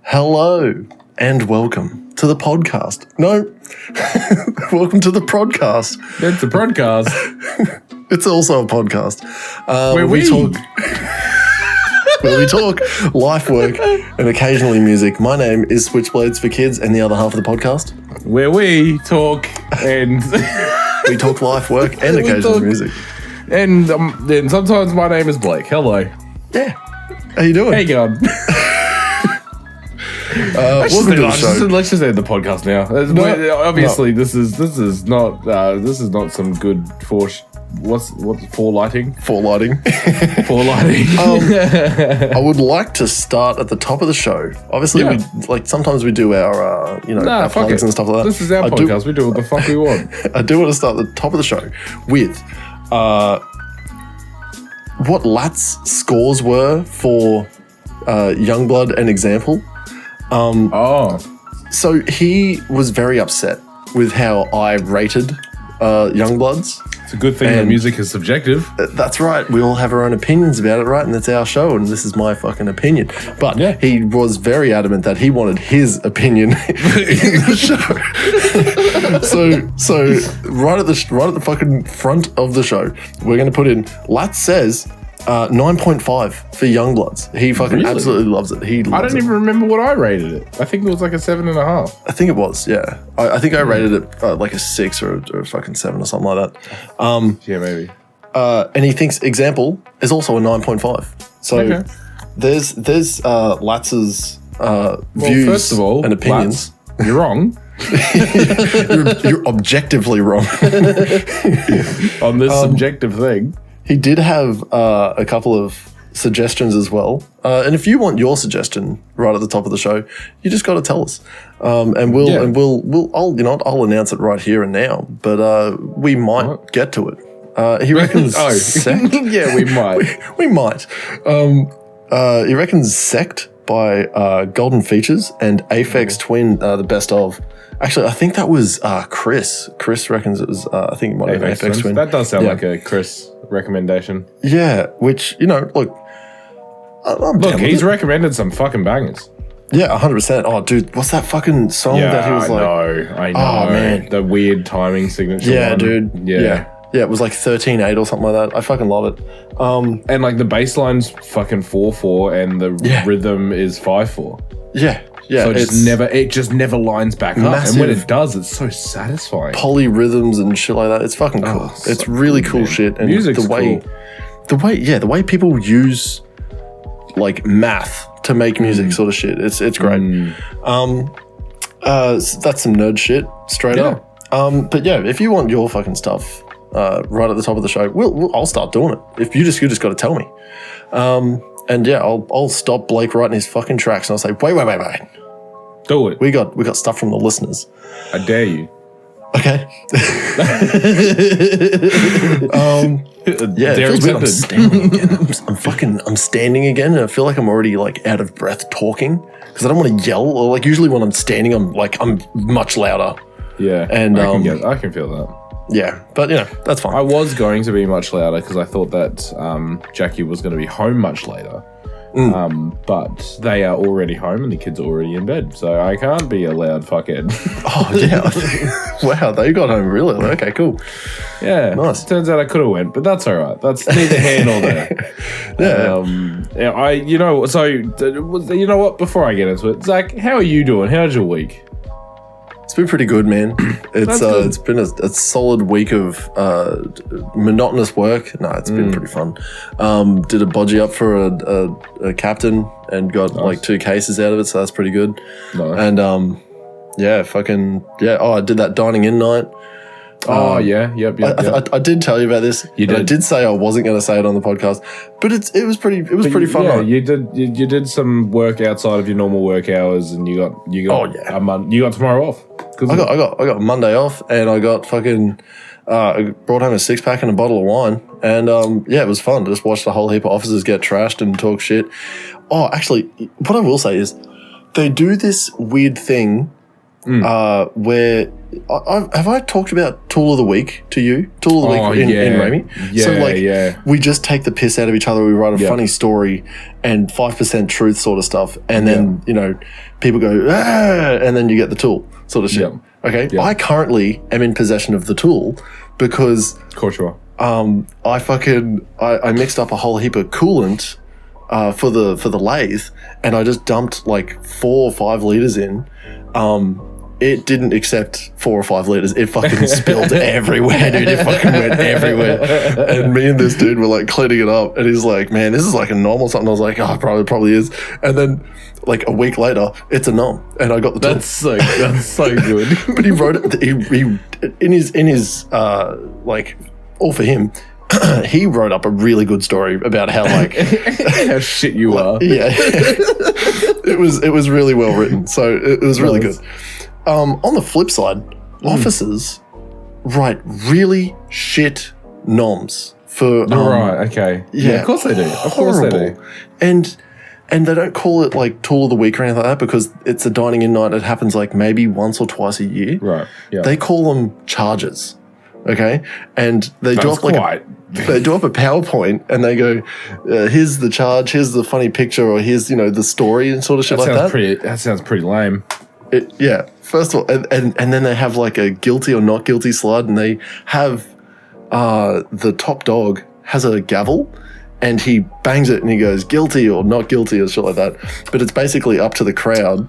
Hello and welcome to the podcast. No, welcome to the podcast. It's a podcast. It's also a podcast. Where we talk, where we talk life, work, and occasionally music. My name is SwitchBladesForKids, and the other half of the podcast, where we talk and we talk life, work, and occasional music. And then sometimes my name is Blake. Hello. Yeah. How you doing? How you going? Welcome to the show. Let's just end the podcast now. Obviously, this is not some good forelighting. I would like to start at the top of the show. Obviously, sometimes we do our our plugs and stuff like that. This is our podcast. We do what the fuck we want. I do want to start at the top of the show with what Lat's scores were for Youngblood and Example. So he was very upset with how I rated Youngbloods. It's a good thing that music is subjective. That's right. We all have our own opinions about it, right? And it's our show, and this is my fucking opinion. But he was very adamant that he wanted his opinion in the show. so right at the fucking front of the show, we're going to put in Lat says 9.5 for Youngbloods. He fucking absolutely loves it. I don't even remember what I rated it. I think it was like a 7.5. I think it was, yeah. I think I rated it like a 6 or a fucking 7 or something like that. Yeah, maybe. And he thinks Example is also a 9.5. So there's Latz's views first of all, and opinions. Latz, you're wrong. you're objectively wrong on this subjective thing. He did have a couple of suggestions as well, and if you want your suggestion right at the top of the show, you just got to tell us, I'll announce it right here and now. But we might get to it. He reckons Sect. Yeah, we might. we might. He reckons Sect by Golden Features and Aphex Twin, the best of. Actually, I think that was Chris. Chris reckons it was. I think it might have been Aphex Twin. That does sound like a Chris recommendation. Yeah, which look, he's recommended some fucking bangers. Yeah, 100%. Oh, dude, what's that fucking song that he was like? I know. Oh man, the weird timing signature. Yeah, one. Dude. Yeah, it was like 13/8 or something like that. I fucking love it. And like the bass line's fucking 4/4 and the rhythm is 5/4. Yeah. So it just never lines back up. And when it does, it's so satisfying. Polyrhythms and shit like that. It's fucking cool. It's really cool shit. And music's cool. The way people use like math to make music sort of shit. It's great. That's some nerd shit straight up. But yeah, if you want your fucking stuff right at the top of the show, I'll start doing it. If you just got to tell me. And yeah, I'll stop Blake right in his fucking tracks and I'll say, wait. Do it. We got stuff from the listeners. I dare you. Okay. Yeah, it feels weird. I'm standing again. I'm standing again, and I feel like I'm already like out of breath talking because I don't want to yell. Or like usually when I'm standing, I'm much louder. Yeah, and I can feel that. Yeah, but that's fine. I was going to be much louder because I thought that Jackie was going to be home much later. But they are already home and the kids are already in bed, so I can't be a loud fuckhead. Oh yeah! Wow, they got home really. Okay, cool. Yeah, nice. Turns out I could have went, but that's all right. That's neither here nor there. You know what? Before I get into it, Zach, how are you doing? How's your week? It's been pretty good, man. It's been a solid week of monotonous work. No, it's been pretty fun. Did a bodgy up for a captain and got like 2 cases out of it, so that's pretty good. Nice. And I did that dining in night. Yep. I did tell you about this. You did. I did say I wasn't going to say it on the podcast, but it was pretty fun. Yeah, you did some work outside of your normal work hours, and you got you got tomorrow off. I got Monday off, and I got fucking I brought home a 6-pack and a bottle of wine, and it was fun. Just watched a whole heap of officers get trashed and talk shit. Oh, actually, what I will say is they do this weird thing where have I talked about Tool of the Week to you? Tool of the Week in Rami? Yeah, so we just take the piss out of each other. We write a funny story and 5% truth sort of stuff. And then, people go, and then you get the tool sort of shit. Yeah. Okay. Yeah. I currently am in possession of the tool because of course you are. I mixed up a whole heap of coolant for the lathe, and I just dumped like 4 or 5 liters in. It didn't accept 4 or 5 liters. It fucking spilled everywhere, dude. It fucking went everywhere. And me and this dude were like cleaning it up, and he's like, "Man, this is like a nom or something." I was like, "Oh, probably is." And then like a week later, it's a nom, and I got the tool. That's so good. But he wrote it. He in his like all for him. He wrote up a really good story about how like how shit you are. Yeah, it was really well written. So it was really good. On the flip side, officers write really shit noms for. Right. Okay. Yeah. Of course they do. Of course they do. And they don't call it like Tool of the Week or anything like that because it's a dining in night. It happens like maybe once or twice a year. Right. Yeah. They call them charges. Okay, and they do up they do up a PowerPoint and they go, "Here's the charge, here's the funny picture, or here's the story and sort of shit like that." That sounds pretty lame. First of all, and then they have like a guilty or not guilty slide, and they have the top dog has a gavel, and he bangs it and he goes guilty or not guilty or shit like that. But it's basically up to the crowd,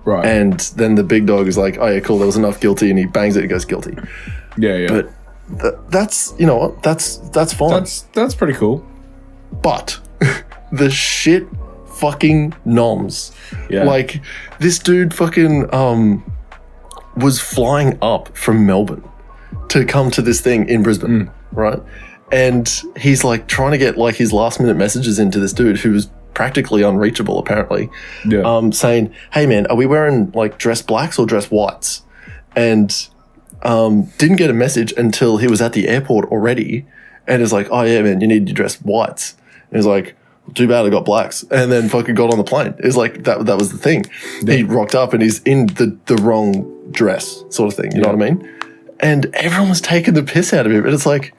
right? And then the big dog is like, "Oh yeah, cool, there was enough guilty," and he bangs it and goes guilty. Yeah. But that's that's fine. That's pretty cool. But the shit fucking noms. Yeah. Like this dude fucking was flying up from Melbourne to come to this thing in Brisbane, right? And he's like trying to get like his last minute messages into this dude who was practically unreachable apparently. Yeah. Saying, "Hey man, are we wearing like dress blacks or dress whites?" And didn't get a message until he was at the airport already, and is like, "Oh yeah, man, you need to dress whites." And he's like, "Too bad I got blacks," and then fucking got on the plane. It's like that was the thing. Yeah. He rocked up and he's in the wrong dress, sort of thing. You know what I mean? And everyone was taking the piss out of him, and it's like,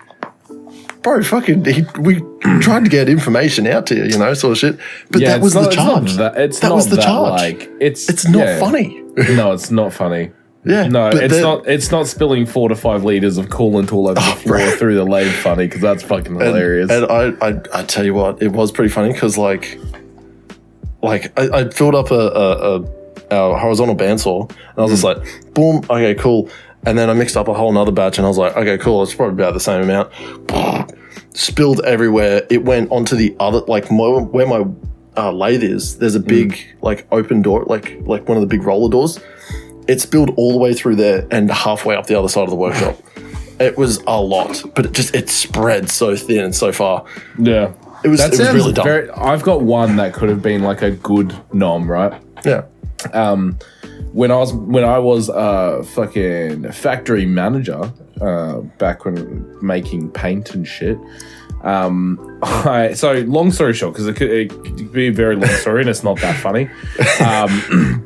bro, fucking, we tried to get information out to you, sort of shit. But that was the charge. That was the charge. Like it's not funny. No, it's not funny. Yeah, no, it's not spilling 4 to 5 liters of coolant all over the floor through the lathe funny because that's fucking hilarious. And I tell you what, it was pretty funny because like I filled up a horizontal bandsaw and I was just like, boom, okay, cool. And then I mixed up a whole nother batch and I was like, okay, cool, it's probably about the same amount. Spilled everywhere. It went onto the other, like where my lathe is. There's a big like open door, like one of the big roller doors. It spilled all the way through there and halfway up the other side of the workshop. It was a lot, but it spread so thin and so far. Yeah. It was really dumb. I've got one that could have been like a good nom, right? Yeah. When I was fucking factory manager, back when making paint and shit. So long story short, because it could be a very long story and it's not that funny.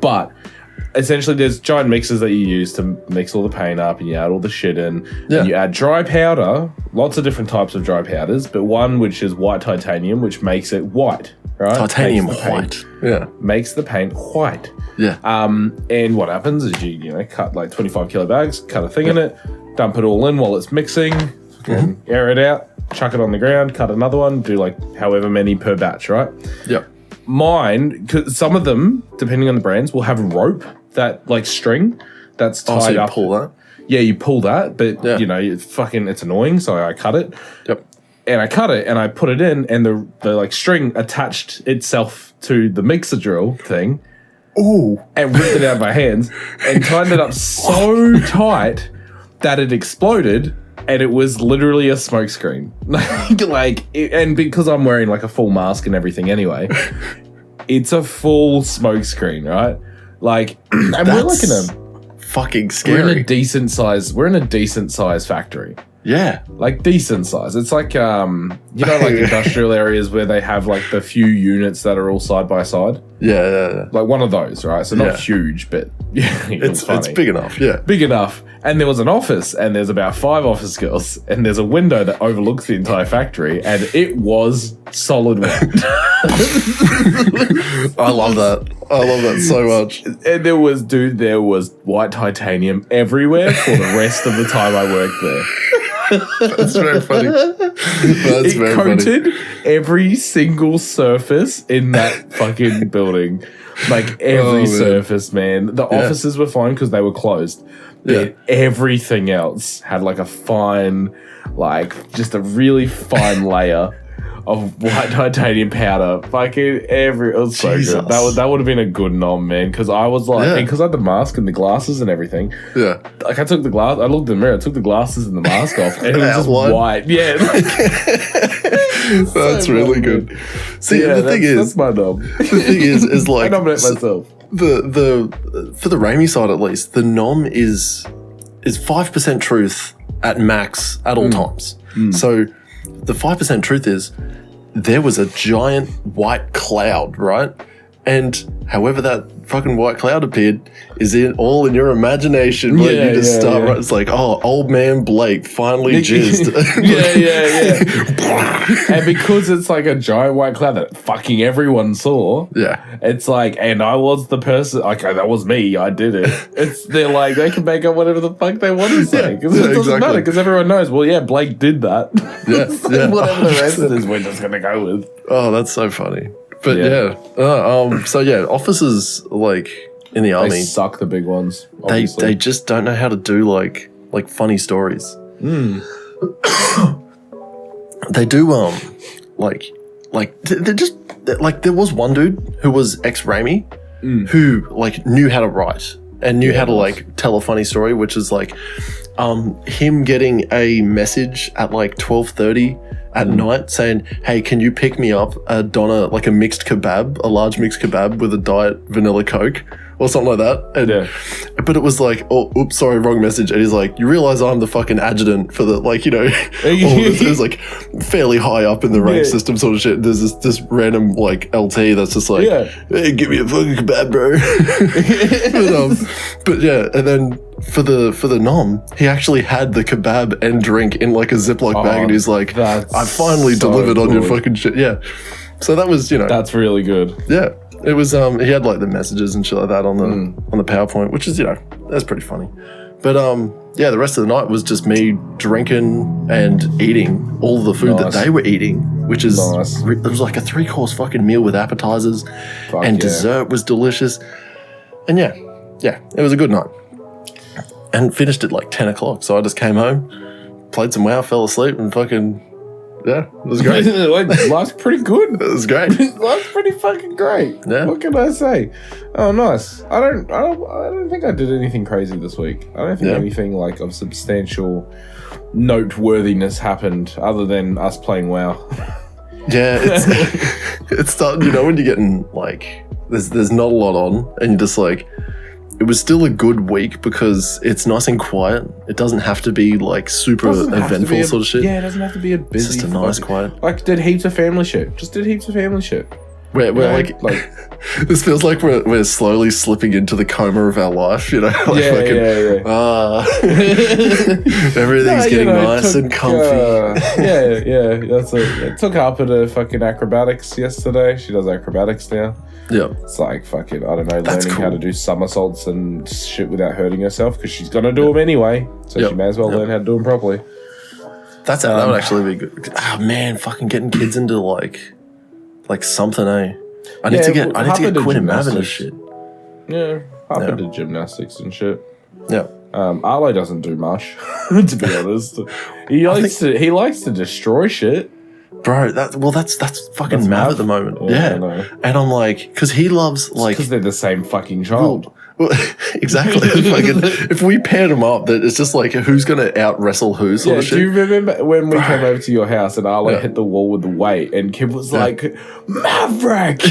But essentially, there's giant mixers that you use to mix all the paint up, and you add all the shit in. Yeah. And you add dry powder, lots of different types of dry powders, but one which is white titanium, which makes it white, right? Titanium white. Yeah. Makes the paint white. Yeah. And what happens is you cut like 25 kilo bags, cut a thing in it, dump it all in while it's mixing, air it out, chuck it on the ground, cut another one, do like however many per batch, right? Yep. Mine, cause some of them, depending on the brands, will have rope, that like string that's tied so you up. Pull that? Yeah, you pull that, but it's annoying, so I cut it. Yep. And I cut it and I put it in, and the like string attached itself to the mixer drill thing. Ooh. And ripped it out of my hands and tightened it up so tight that it exploded. And it was literally a smoke screen. And because I'm wearing like a full mask and everything anyway, it's a full smoke screen, right? Like, and we're like in a fucking scary. We're in a decent size factory. Yeah. Like decent size. It's like, like industrial areas where they have like the few units that are all side by side. Yeah. Like one of those, right? So not huge, but Yeah, it's big enough. Yeah, big enough. And there was an office, and there's about 5 office girls, and there's a window that overlooks the entire factory, and it was solid white. I love that. I love that so much. And there was white titanium everywhere for the rest of the time I worked there. That's very funny. That's it very coated funny. every single surface in that fucking building. Like every surface, man. The offices were fine because they were closed. Yeah. Everything else had like a fine, like just a really fine layer of white titanium powder. Fucking it was so Jesus. good. That would have been a good nom, man. Because I was like, because I had the mask and the glasses and everything. Yeah. Like I looked in the mirror, took the glasses and the mask off, and it was just Outline. white. Yeah. Like, That's so really funny, good. man. See, Yeah, the thing that's is, my nom. the thing is like I nominate myself. the for the Raimi side at least, the nom is 5% truth at max at all times. So the 5% truth is there was a giant white cloud, right? And however that fucking white cloud appeared is all in your imagination. Where you just start, right? It's like, oh, old man Blake finally jizzed. And because it's like a giant white cloud that fucking everyone saw, it's like, and I was the person, okay, that was me, I did it. They're like, they can make up whatever the fuck they want to say. Because it doesn't matter, because everyone knows, well, yeah, Blake did that. So whatever the rest of this, we're just going to go with. Oh, that's so funny. But officers like in the army, they suck the big ones. They just don't know how to do like funny stories. They do they're just like there was one dude who was ex-Raimi who like knew how to write and knew how to like tell a funny story, which is like him getting a message at like 12:30 at night saying, hey, can you pick me up a doner, like a mixed kebab, a large mixed kebab with a diet vanilla Coke or something like that. And, but it was like, oh, oops, sorry, wrong message. And he's like, you realize I'm the fucking adjutant for the, like, you know, all this is like fairly high up in the rank system sort of shit. There's this random like LT that's just like, hey, give me a fucking kebab, bro. but yeah, and then for the nom, he actually had the kebab and drink in like a Ziploc bag, and he's like, I finally delivered on your fucking shit. Yeah. So that was, you know. That's really good. Yeah. It was, he had like the messages and shit like that on the PowerPoint, which is, you know, that's pretty funny. But yeah, the rest of the night was just me drinking and eating all the food that they were eating, which is, it was like a 3-course fucking meal with appetizers and dessert was delicious. And yeah, it was a good night. And finished at like 10 o'clock. So I just came home, played some WoW, fell asleep, and fucking, yeah, it was great. Life's pretty good. It was great. Life's pretty fucking great. Yeah. What can I say? Oh, nice. I don't think I did anything crazy this week. I don't think anything like of substantial noteworthiness happened other than us playing WoW. Yeah, it's starting, you know, when you're getting like, there's not a lot on, and you're just like, it was still a good week because it's nice and quiet. It doesn't have to be like super eventful sort of shit. Yeah, it doesn't have to be a busy. It's just a nice quiet. Like did heaps of family shit. Just did heaps of family shit. We're like this feels like we're slowly slipping into the coma of our life, you know? Like everything's getting nice and comfy. That's it. I took Harper to fucking acrobatics yesterday. She does acrobatics now. Yeah. It's like fucking, I don't know, learning how to do somersaults and shit without hurting herself because she's gonna do them anyway. So she may as well learn how to do them properly. That would actually be good. Oh man, fucking getting kids into like something, eh? I need to get Quinn and Mavin and shit. Yeah, Harper did gymnastics and shit. Yeah. Arlo doesn't do much, to be honest. He likes to destroy shit. Bro, that's fucking Mav at the moment. Yeah. And I'm like, because he loves like... Because they're the same fucking child. Well, exactly. If we paired them up, that it's just like who's going to out wrestle who sort of shit. Do you remember when we came over to your house and Arlo hit the wall with the weight and Kim was like, Maverick!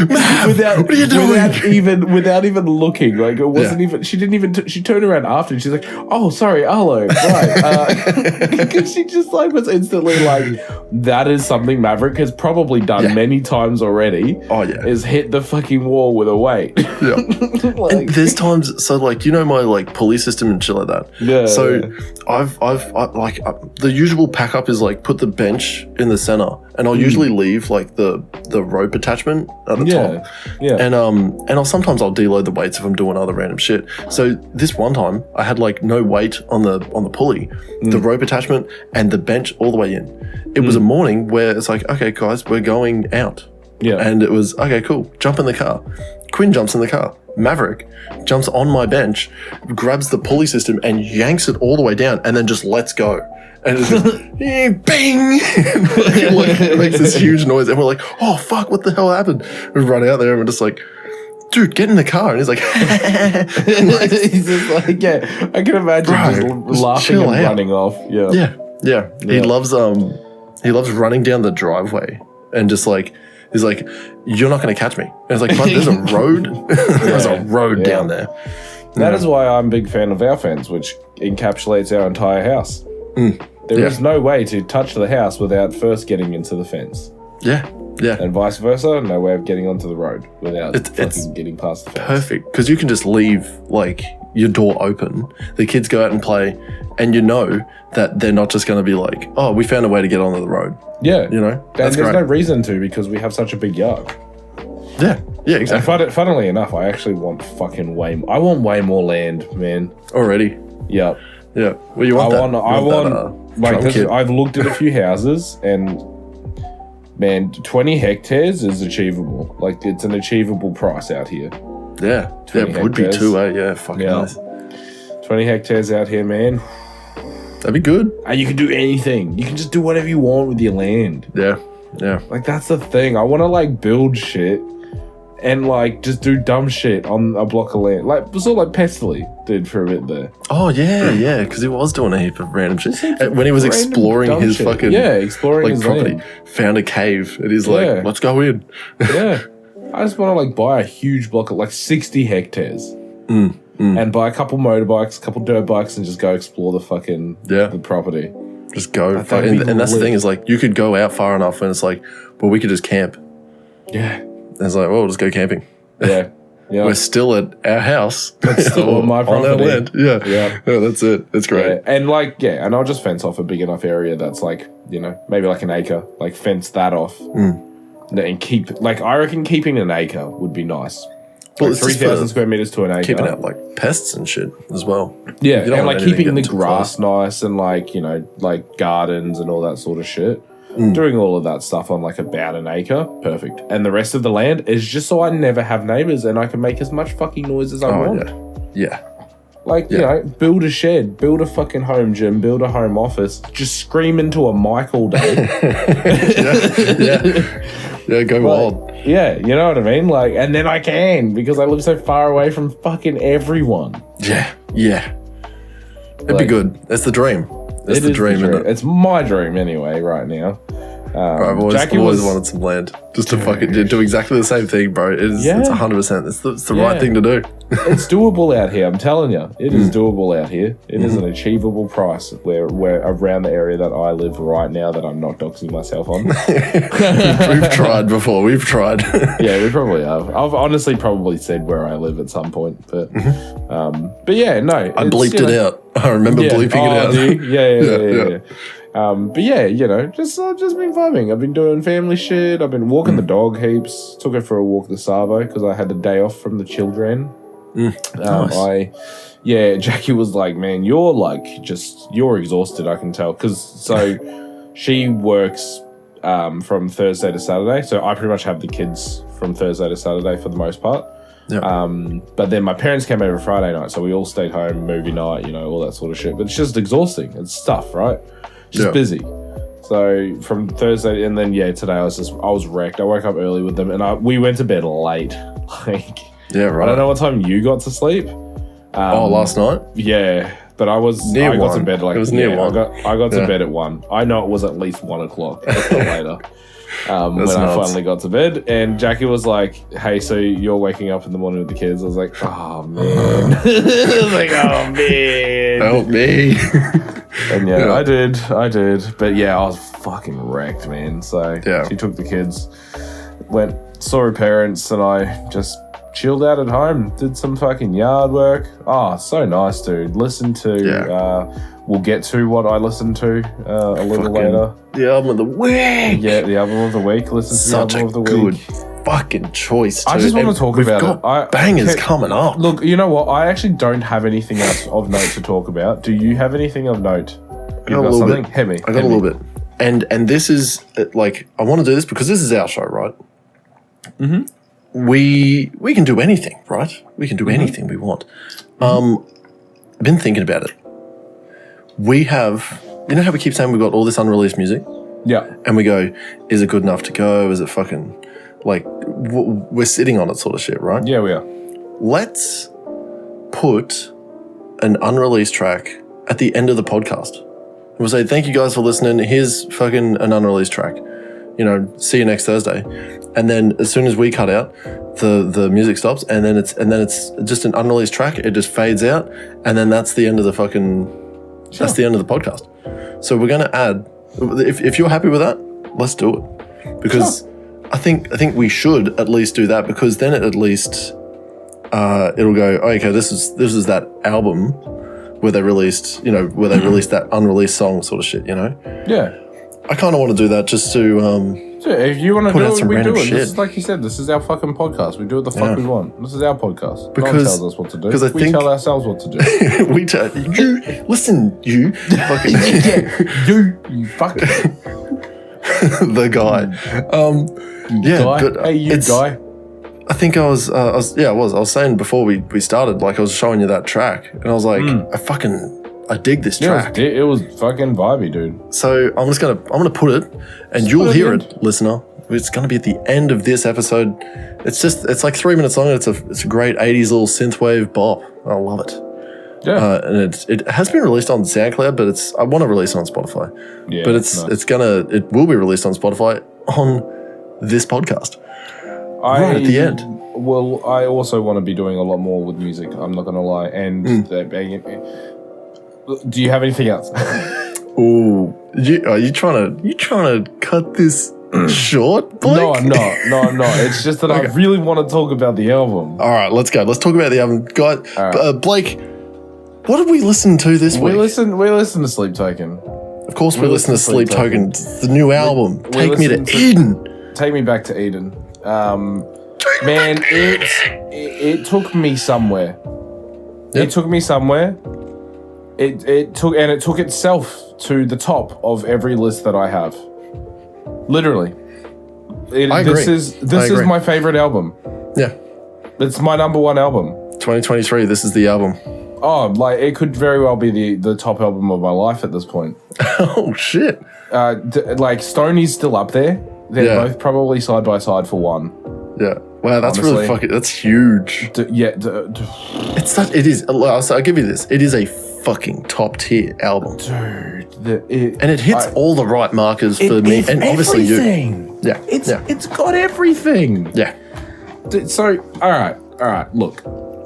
Mav, what are you doing? Without even looking. Like it wasn't even, she didn't even, she turned around after and she's like, oh, sorry, Arlo. Right. Because she just like was instantly like, that is something Maverick has probably done many times already. Oh, yeah. Is hit the fucking wall with a weight. weight. Yeah. And there's times, so like, you know, my like pulley system and shit like that. Yeah. So I've like the usual pack up is like put the bench in the center, and I'll usually leave like the rope attachment at the top. Yeah. And I'll sometimes deload the weights if I'm doing other random shit. So this one time I had like no weight on the pulley, the rope attachment, and the bench all the way in. It was a morning where it's like, okay, guys, we're going out. Yeah. And it was, okay, cool. Jump in the car. Quinn jumps in the car. Maverick jumps on my bench, grabs the pulley system and yanks it all the way down, and then just lets go. And it's just, bing! It makes this huge noise. And we're like, oh, fuck, what the hell happened? We run out there and we're just like, dude, get in the car. And he's like, he's just like, yeah, I can imagine just laughing and running off. Yeah. He loves running down the driveway and just like, he's like, you're not going to catch me. And it's like, but there's a road. There's a road down there. That is why I'm a big fan of our fence, which encapsulates our entire house. There is no way to touch the house without first getting into the fence. Yeah. And vice versa, no way of getting onto the road without fucking getting past the fence. Perfect, because you can just leave like your door open. The kids go out and play, and you know that they're not just going to be like, oh, we found a way to get onto the road. Yeah. You know? And there's no reason to, because we have such a big yard. Yeah, exactly. And funnily enough, I actually want fucking way more land, man. Already? Yep. Yeah. Well, you want I've looked at a few houses, and man, 20 hectares is achievable. Like, it's an achievable price out here. Yeah. It would be too, eh? Yeah, fucking nice. 20 hectares out here, man. That'd be good. And you can do anything. You can just do whatever you want with your land. Yeah. Like, that's the thing. I want to, like, build shit and, like, just do dumb shit on a block of land. Like, sort of like Pestley did for a bit there. Oh, yeah, because he was doing a heap of random shit. When he was exploring his shit. Fucking exploring like, his property, land. Found a cave, and he's like, let's go in. Yeah. I just want to, like, buy a huge block of, like, 60 hectares. And buy a couple motorbikes, a couple dirt bikes, and just go explore the fucking the property. Just go. And that's the thing, is like, you could go out far enough and it's like, well, we could just camp. Yeah. And it's like, well, we'll just go camping. Yeah. We're still at our house. It's still on my property. On our land. Yeah, that's it. It's great. Yeah. And I'll just fence off a big enough area that's like, you know, maybe like an acre. Like, fence that off. And keep, like, I reckon keeping an acre would be nice. Well, like 3,000 square meters to an acre. Keeping out like pests and shit as well. Yeah, and like keeping the grass nice and like, you know, like gardens and all that sort of shit. Doing all of that stuff on like about an acre, perfect. And the rest of the land is just so I never have neighbors and I can make as much fucking noise as I want. Yeah. Like, you know, build a shed, build a fucking home gym, build a home office, just scream into a mic all day. Yeah, go wild. Yeah, you know what I mean? Like, and then I can, because I live so far away from fucking everyone. Yeah. It'd be good. That's the dream. That's the dream, isn't it? It's my dream anyway, right now. Bro, I've always wanted some land just to fucking do exactly the same thing, bro. It's 100%. It's the right thing to do. It's doable out here, I'm telling you. It is doable out here. It is an achievable price where around the area that I live right now that I'm not doxing myself on. We've tried before. We've tried. Yeah, we probably have. I've honestly probably said where I live at some point, but yeah, no. I bleeped it out. I remember bleeping it out. Do you? Yeah. But yeah, you know, just been vibing. I've been doing family shit. I've been walking the dog heaps. Took her for a walk this Savo because I had the day off from the children. Nice. Jackie was like, man, you're exhausted, I can tell. So she works from Thursday to Saturday. So I pretty much have the kids from Thursday to Saturday for the most part. Yeah. But then my parents came over Friday night. So we all stayed home, movie night, you know, all that sort of shit. But it's just exhausting. It's stuff, right? Just busy. So from Thursday and then today I was wrecked. I woke up early with them and we went to bed late. Yeah, right. I don't know what time you got to sleep. Last night? Yeah, but I got to bed like, it was near 1. I got to bed at 1. I know it was at least 1 o'clock. That's not later. When I finally got to bed, and Jackie was like, hey, so you're waking up in the morning with the kids? I was like, oh man. I was like, oh man. Help me. And I did. But yeah, I was fucking wrecked, man. So she took the kids, saw her parents, and I just chilled out at home, did some fucking yard work. Oh, so nice, dude. Listened to, we'll get to what I listened to a little later. The album of the week. Yeah, the album of the week. Listen to Such the album of the good week. Fucking choice, too. I just want to talk about it. Bangers coming up. Look, you know what? I actually don't have anything else of note to talk about. Do you have anything of note? I got a little bit. Hit me. I got a little bit. And this is, like, I want to do this because this is our show, right? Mm-hmm. We can do anything, right? We can do anything we want. I've been thinking about it. We have, you know how we keep saying we've got all this unreleased music? Yeah. And we go, is it good enough to go? Is it fucking, like, we're sitting on it sort of shit, right? Yeah, we are. Let's put an unreleased track at the end of the podcast. We'll say, thank you guys for listening. Here's fucking an unreleased track. You know, see you next Thursday. And then as soon as we cut out, the music stops, and then it's just an unreleased track. It just fades out, and then that's the end of the that's the end of the podcast. So we're gonna add. If you're happy with that, let's do it. Because I think we should at least do that, because then at least it'll go, okay, this is that album where they released, released that unreleased song sort of shit, you know? Yeah. I kind of want to do that just to if you want to do it, we do it. Shit. This is, like you said, this is our fucking podcast. We do what the fuck we want. This is our podcast. Because, no one tells us what to do. Because we tell ourselves what to do. We tell you. Listen, you fucking you fucking the guy. Guy. But hey, you guy. I think I was saying before we started, like I was showing you that track, and I was like, I dig this track. It was fucking vibey, dude. So I'm gonna put it, and you'll hear it, listener. It's gonna be at the end of this episode. It's like 3 minutes long. It's a great 80s little synthwave bop. I love it. Yeah, and it has been released on SoundCloud, but I want to release it on Spotify. Yeah, but it will be released on Spotify on this podcast. Right at the end. Well, I also want to be doing a lot more with music. I'm not gonna lie. And do you have anything else? Ooh, are you trying to cut this short, Blake? No, I'm not. It's just that I really want to talk about the album. All right, let's go. Let's talk about the album, guys. Right. Blake, what did we listen to this week? We listen to Sleep Token. Of course, we listen to Sleep Token. It's the new album. Take me to Eden. Take me back to Eden. Man, it took me somewhere. Yep. It took me somewhere. It took itself to the top of every list that I have. Literally. I agree. This is my favorite album. Yeah. It's my number one album. 2023, this is the album. Oh, like it could very well be the top album of my life at this point. Oh shit. Like Stoney's still up there. They're both probably side by side for one. Yeah. Wow, that's really fucking. That's huge. It's that. It is. I'll give you this. It is a fucking top tier album, dude. And it hits all the right markers for me, and obviously you. Yeah. It's got everything. Yeah. So all right. Look.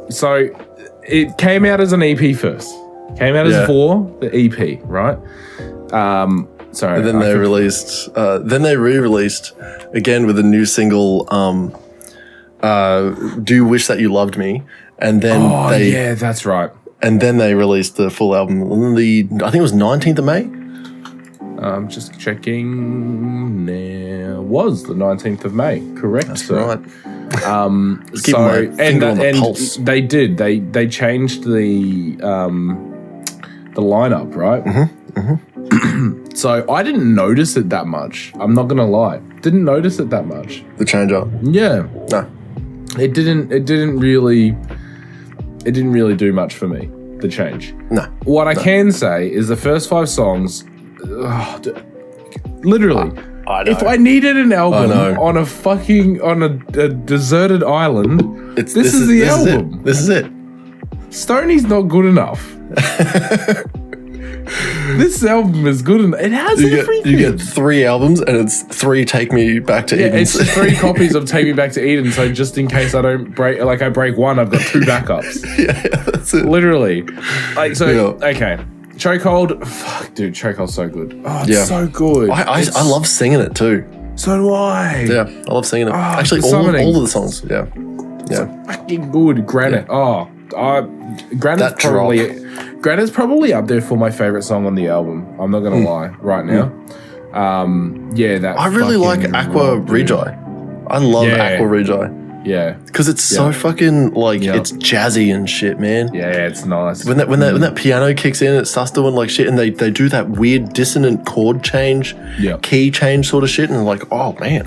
So it came out as an EP first. Came out as the EP, right? Sorry. And then they released. Then they re-released again with a new single. Do You Wish That You Loved Me? And then that's right. And then they released the full album on I think it was 19th of May. I'm just checking now. Was the 19th of May, correct? That's right. They changed the lineup, right? Mm-hmm. So I didn't notice it that much. I'm not gonna lie. Didn't notice it that much. The change up. Yeah. No. It didn't really do much for me, the change. No. What I can say is the first 5 songs, literally, I know. if I needed an album on a deserted island, this is the album. This is it. Stoney's not good enough. This album is good enough. It has everything. You get 3 albums, and it's 3 Take Me Back to Eden. Yeah, it's 3 copies of Take Me Back to Eden. So just in case I don't break, I break one, I've got 2 backups. Yeah, that's it. Literally. Okay. Chokehold. Fuck, dude, Chokehold's so good. Oh, it's so good. I love singing it too. So do I. Yeah, I love singing it. Actually, all of the songs. Yeah. So fucking good. Granite. Yeah. Granite's probably up there for my favorite song on the album. I'm not gonna lie right now. I really like Aqua Regi. I love Aqua Regi. Yeah, because it's so fucking it's jazzy and shit, man. Yeah, it's nice. When that piano kicks in, it starts doing like shit, and they do that weird dissonant chord change, key change sort of shit, and like, oh man,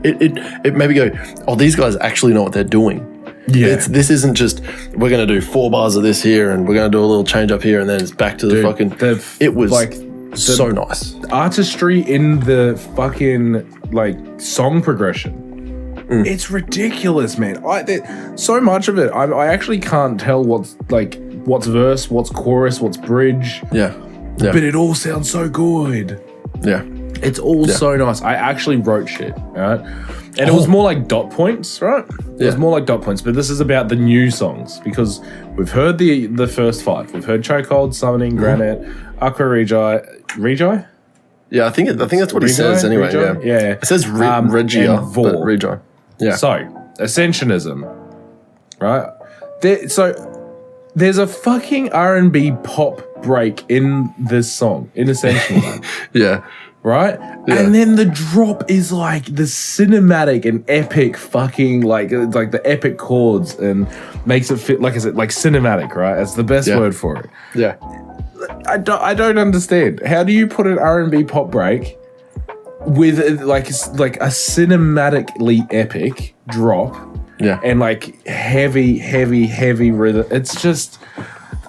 it made me go, oh, these guys actually know what they're doing. Yeah, this isn't just we're gonna do 4 bars of this here, and we're gonna do a little change up here, and then it's back to the fucking. It was like so nice artistry in the fucking like song progression. It's ridiculous, man. So much of it, I actually can't tell what's verse, what's chorus, what's bridge. Yeah. But it all sounds so good. Yeah. It's all so nice. I actually wrote shit, right? And it was more like dot points, right? It was more like dot points, but this is about the new songs because we've heard the first 5. We've heard Chokehold, Summoning, Granite, Aqua Regi. Regi? Yeah, I think that's what he says anyway. Yeah. It says Regia, but Regi. Yeah. So, Ascensionism, right? There's a fucking R&B pop break in this song, in Ascensionism. Yeah. Right? Yeah. And then the drop is like the cinematic and epic fucking, like the epic chords and makes it fit, like I said, like cinematic, right? That's the best word for it. Yeah. I don't understand. How do you put an R&B pop break with like a cinematically epic drop and like heavy rhythm? It's just,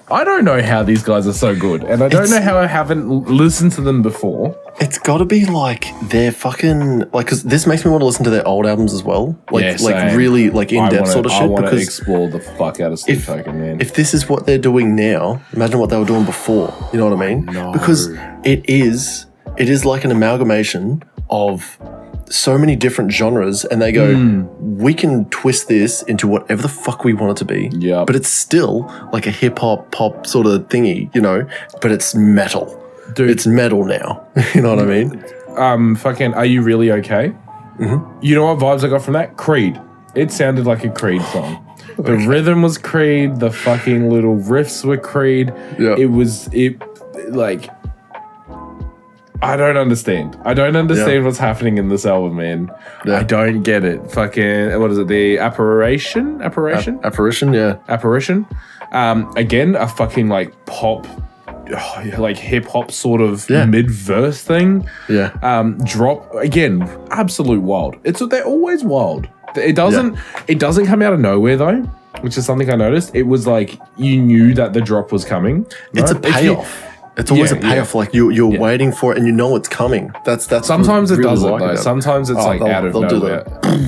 I don't know how these guys are so good, and I don't know how I haven't listened to them before. It's got to be like they're fucking like, because this makes me want to listen to their old albums as well, like really like in depth sort of shit. I want to explore the fuck out of Steve Token, man. If this is what they're doing now, imagine what they were doing before. You know what I mean? No. Because it is like an amalgamation of so many different genres, and they go, we can twist this into whatever the fuck we want it to be. Yeah. But it's still like a hip hop pop sort of thingy, you know, but it's metal. Dude. It's metal now. You know what I mean? Fucking, Are You Really Okay? Mm-hmm. You know what vibes I got from that? Creed. It sounded like a Creed song. The rhythm was Creed. The fucking little riffs were Creed. Yeah. I don't understand. What's happening in this album, man. Yeah. I don't get it. Fucking, what is it? The Apparition? Apparition, yeah. Apparition. Again, a fucking like pop, like hip hop sort of mid-verse thing. Yeah. Drop, again, absolute wild. They're always wild. It doesn't come out of nowhere though, which is something I noticed. It was like you knew that the drop was coming. Right? It's a payoff. It's always a payoff. Like you're waiting for it, and you know it's coming. That's sometimes it really doesn't though. Sometimes it's like out of nowhere.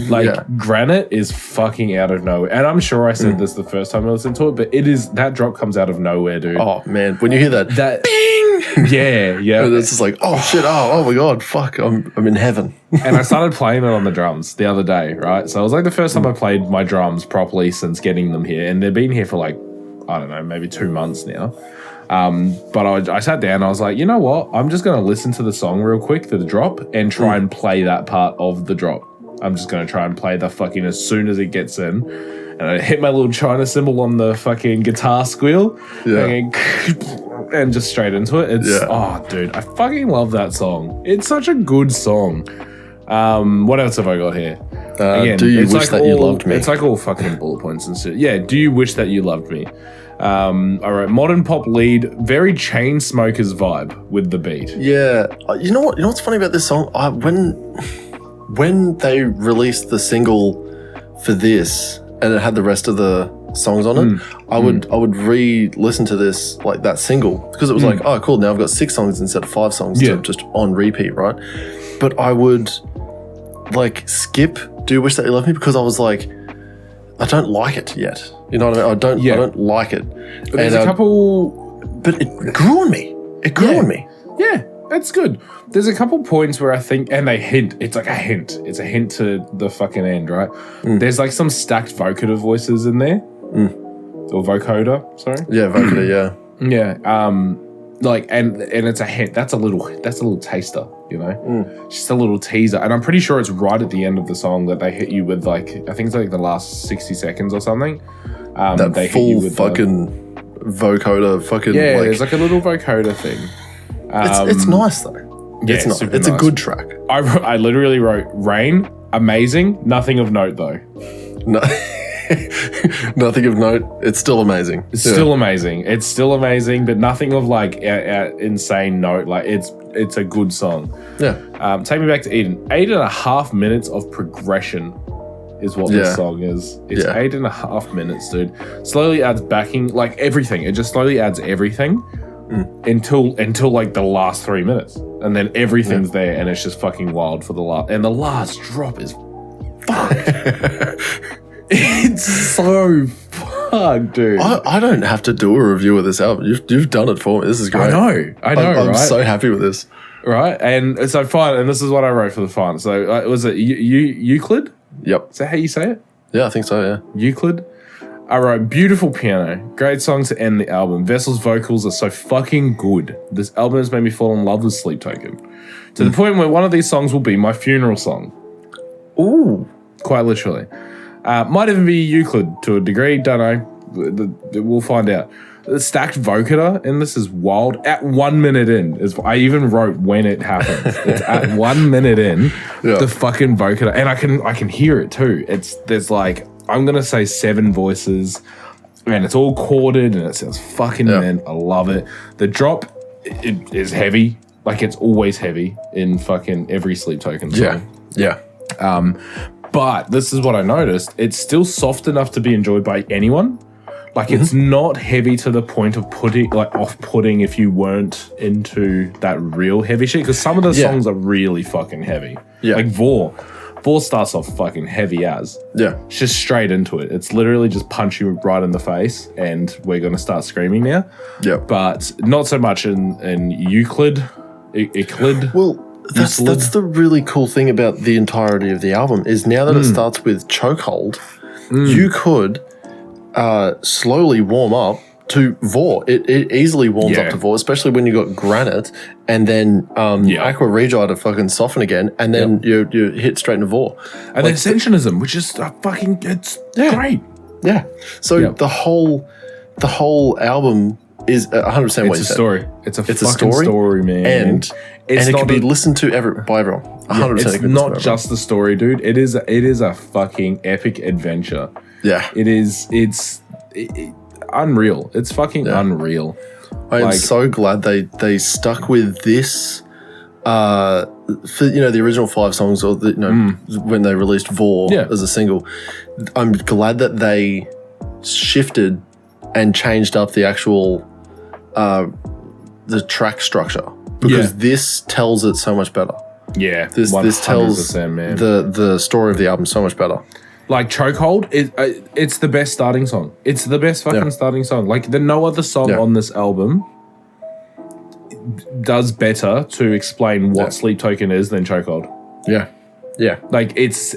Like Granite is fucking out of nowhere, and I'm sure I said this the first time I listened to it, but that drop comes out of nowhere, dude. Oh man, when you hear that bing, yeah, it's just like, oh shit, oh my god, fuck, I'm in heaven. And I started playing it on the drums the other day, right? So it was like the first time I played my drums properly since getting them here, and they've been here for like, I don't know, maybe 2 months now. But I sat down and I was like, you know what? I'm just going to listen to the song real quick, the drop, and try and play that part of the drop. I'm just going to try and play the fucking as soon as it gets in. And I hit my little China cymbal on the fucking guitar squeal. Yeah. And just straight into it. Oh, dude, I fucking love that song. It's such a good song. What else have I got here? Again, do you wish that you loved me? It's like all fucking bullet points and shit. Yeah, do you wish that you loved me? All right, modern pop lead, very Chainsmokers vibe with the beat. Yeah, you know what's funny about this song? When they released the single for this, and it had the rest of the songs on it, I would re-listen to this, like that single, because it was like, oh cool, now I've got 6 songs instead of 5 songs to just on repeat, right? But I would like skip Do You Wish That You Loved Me, because I was like, I don't like it yet. You know what I mean? I don't like it. But there's a couple... But it grew on me. Yeah, it's good. There's a couple points where I think, and they hint, it's like a hint. It's a hint to the fucking end, right? There's like some stacked vocative voices in there. Or vocoder, sorry. Yeah, vocoder, yeah. Yeah. Like, and it's a hint. That's a little taster, you know, just a little teaser. And I'm pretty sure it's right at the end of the song that they hit you with, like, I think it's like the last 60 seconds or something. That they full hit you with fucking vocoder, fucking yeah. like, There's like a little vocoder thing. it's nice though. Yeah, it's nice. super It's nice. a good track. I literally wrote Rain, amazing, nothing of note though. No, nothing of note. It's still amazing. It's still amazing. It's still amazing, but nothing of like insane note. Like it's a good song. Yeah. Take me back to Eden. 8.5 minutes of progression is what this song is. It's 8.5 minutes, dude. Slowly adds backing, like everything. It just slowly adds everything until like the last 3 minutes, and then everything's there, and it's just fucking wild for the last. And the last drop is fucked. It's so fucked, dude. I don't have to do a review of this album. You've done it for me. This is great. I know, I'm right? so happy with this. Right, and so fine, and this is what I wrote for the fun. So was it Euclid? Yep. Is that how you say it? Yeah, I think so, yeah. Euclid? I wrote beautiful piano, great song to end the album. Vessel's vocals are so fucking good. This album has made me fall in love with Sleep Token to the point where one of these songs will be my funeral song. Ooh. Quite literally. Might even be Euclid to a degree, don't know. We'll find out. The stacked vocoder in this is wild. At 1 minute in, I even wrote when it happens. It's at 1 minute in, the fucking vocoder, and I can hear it too. There's like, I'm gonna say 7 voices, and it's all chorded, and it sounds fucking mint. I love it. The drop it is heavy, like it's always heavy in fucking every Sleep Token song. Yeah. But this is what I noticed. It's still soft enough to be enjoyed by anyone. Like it's not heavy to the point of off-putting if you weren't into that real heavy shit. Because some of the songs are really fucking heavy. Yeah. Like Vor starts off fucking heavy as. Yeah. It's just straight into it. It's literally just punch you right in the face and we're going to start screaming now. Yeah. But not so much in Euclid. Well, that's the really cool thing about the entirety of the album is now that it starts with Chokehold, you could slowly warm up to Vor. It easily warms up to Vor, especially when you got Granite and then Aqua Regi to fucking soften again, and then you hit straight into Vor. And then Ascensionism, which is fucking great. Yeah. So the whole album is 100% what you said. Story. It's a fucking story, man. And it can be listened to by everyone. 100%. It's not just the story, dude. It is a fucking epic adventure. Yeah. It is. It's unreal. It's fucking unreal. I'm so glad they stuck with this for the original 5 songs or when they released Vor as a single. I'm glad that they shifted and changed up the actual the track structure because this tells it so much better. Yeah, this tells man. the story of the album so much better. Like Chokehold, it's the best starting song. It's the best fucking starting song. Like no other song on this album does better to explain what Sleep Token is than Chokehold. Yeah, yeah. Like it's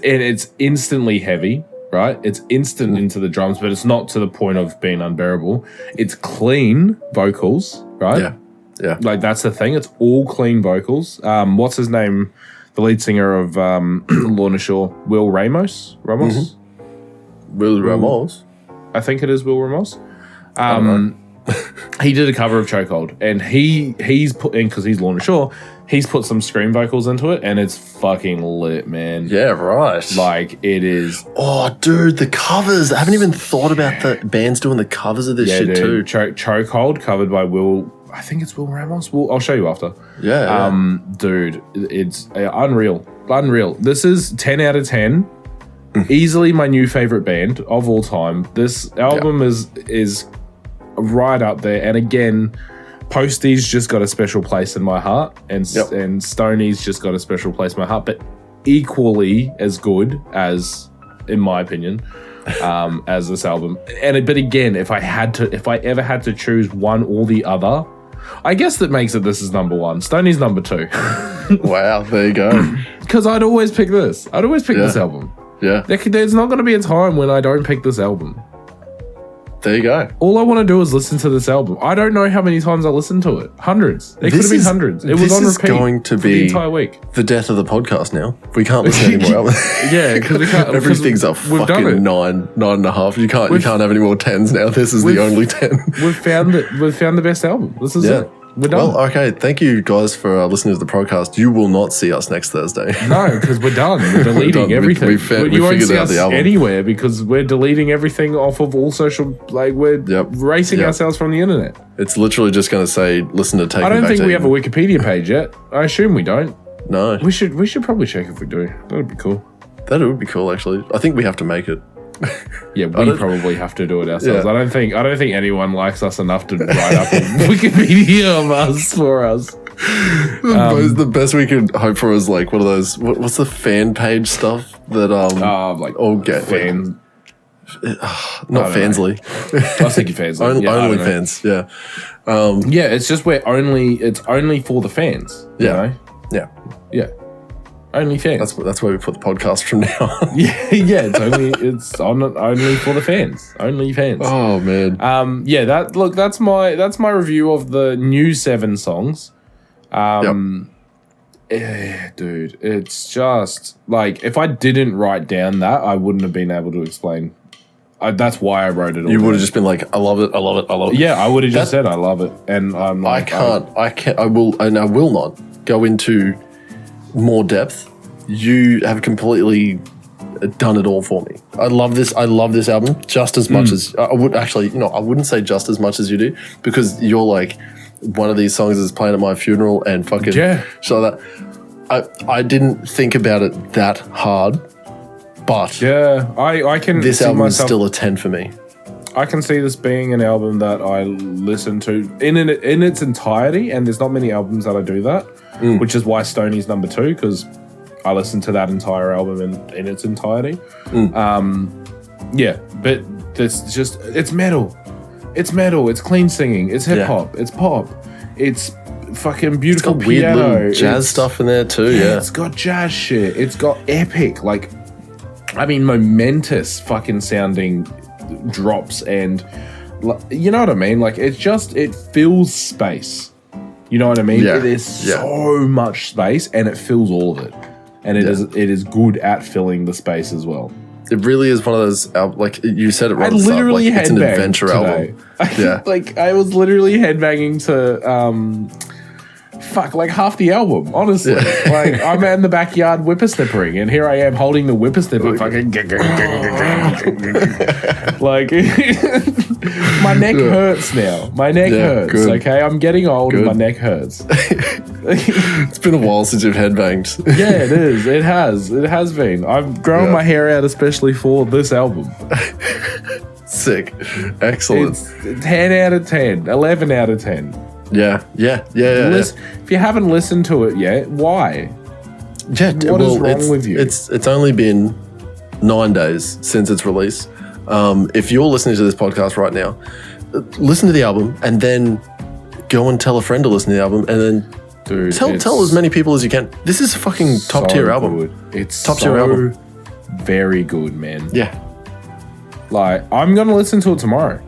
instantly heavy, right? It's instant into the drums, but it's not to the point of being unbearable. It's clean vocals, right? Yeah, yeah. Like that's the thing. It's all clean vocals. What's his name? The lead singer of Lorna Shore, Will Ramos? Will Ramos? I think it is Will Ramos. He did a cover of Chokehold, and he's put in, because he's Lorna Shore, he's put some scream vocals into it, and it's fucking lit, man. Yeah, right. Like, it is. Oh, dude, the covers. I haven't even thought about the bands doing the covers of this shit, too. Chokehold, covered by Will. I think it's Will Ramos. I'll show you after. Yeah. Dude, it's unreal. Unreal. This is 10 out of 10. Easily my new favorite band of all time. This album is right up there. And again, Posty's just got a special place in my heart, and Stoney's just got a special place in my heart. But equally as good as, in my opinion, as this album. But again, if I ever had to choose one or the other, I guess that makes it this is number 1. Stoney's number 2. Wow, there you go. Because I'd always pick this. I'd always pick this album. Yeah. There's not going to be a time when I don't pick this album. There you go. All I want to do is listen to this album. I don't know how many times I listened to it. Hundreds. It could have been hundreds. It was on repeat. This is going to be the entire week. The death of the podcast now. We can't listen anymore. Yeah, because we can't. Everything's a fucking 9.5. You can't have any more 10s now. This is the only 10. We've found the best album. This is it. We're done. Well, okay. Thank you guys for listening to the podcast. You will not see us next Thursday. No, because we're done. We're deleting everything. You won't see us anywhere because we're deleting everything off of all social. Like we're erasing ourselves from the internet. It's literally just going to say, listen to Take. I don't think we have a Wikipedia page yet. I assume we don't. No. We should probably check if we do. That would be cool. That would be cool, actually. I think we have to make it. Yeah, we probably have to do it ourselves. Yeah. I don't think anyone likes us enough to write up a Wikipedia of us for us. The best we could hope for is like one of those. What's the fan page stuff that like all get fan. Not Fansly. I was thinking Fansly. Only fans. Yeah. Yeah, it's just it's only for the fans. Yeah. You know? Yeah. Yeah. Only fans. That's where we put the podcast from now on. Yeah. It's only for the fans. Only fans. Oh man. Yeah. That's my review of the new 7 songs. Dude, it's just like if I didn't write down that, I wouldn't have been able to explain. That's why I wrote it all. You would have just been like, I love it, I love it, I love it. Yeah, I would have just said I love it, and I'm like, I will not go into more depth. You have completely done it all for me. I love this album just as much as I would actually. I wouldn't say just as much as you do because you're like one of these songs is playing at my funeral and fucking so that I didn't think about it that hard, but I can. This album is still a 10 for me. I can see this being an album that I listen to in its entirety, and there's not many albums that I do that, which is why Stoney's number 2 because I listened to that entire album in its entirety. Yeah, but it's metal. It's metal. It's clean singing. It's hip hop. It's pop. It's fucking beautiful it's got piano. Weird little jazz stuff in there too. Yeah, it's got jazz shit. It's got epic, momentous fucking sounding drops, and you know what I mean. Like it fills space. You know what I mean? Yeah. It is so much space, and it fills all of it. And it is good at filling the space as well. It really is one of those, like you said it right. I literally headbanged. It's an adventure today. Album. Yeah, I was literally headbanging to like half the album. Honestly, like I'm in the backyard whippersnippering, and here I am holding the whippersnipper. Fucking like my neck hurts now. My neck hurts. Good. Okay, I'm getting old, and my neck hurts. It's been a while since you've headbanged. Yeah, it is. It has been. I've grown my hair out especially for this album. Sick. Excellent. It's 10 out of 10. 11 out of 10. Yeah. If you haven't listened to it yet, why? Yeah, what is wrong with you? It's only been 9 days since its release. If you're listening to this podcast right now, listen to the album and then go and tell a friend to listen to the album and then tell as many people as you can. This is a fucking top tier album. Good. It's top tier album. Very good, man. Yeah. Like, I'm going to listen to it tomorrow.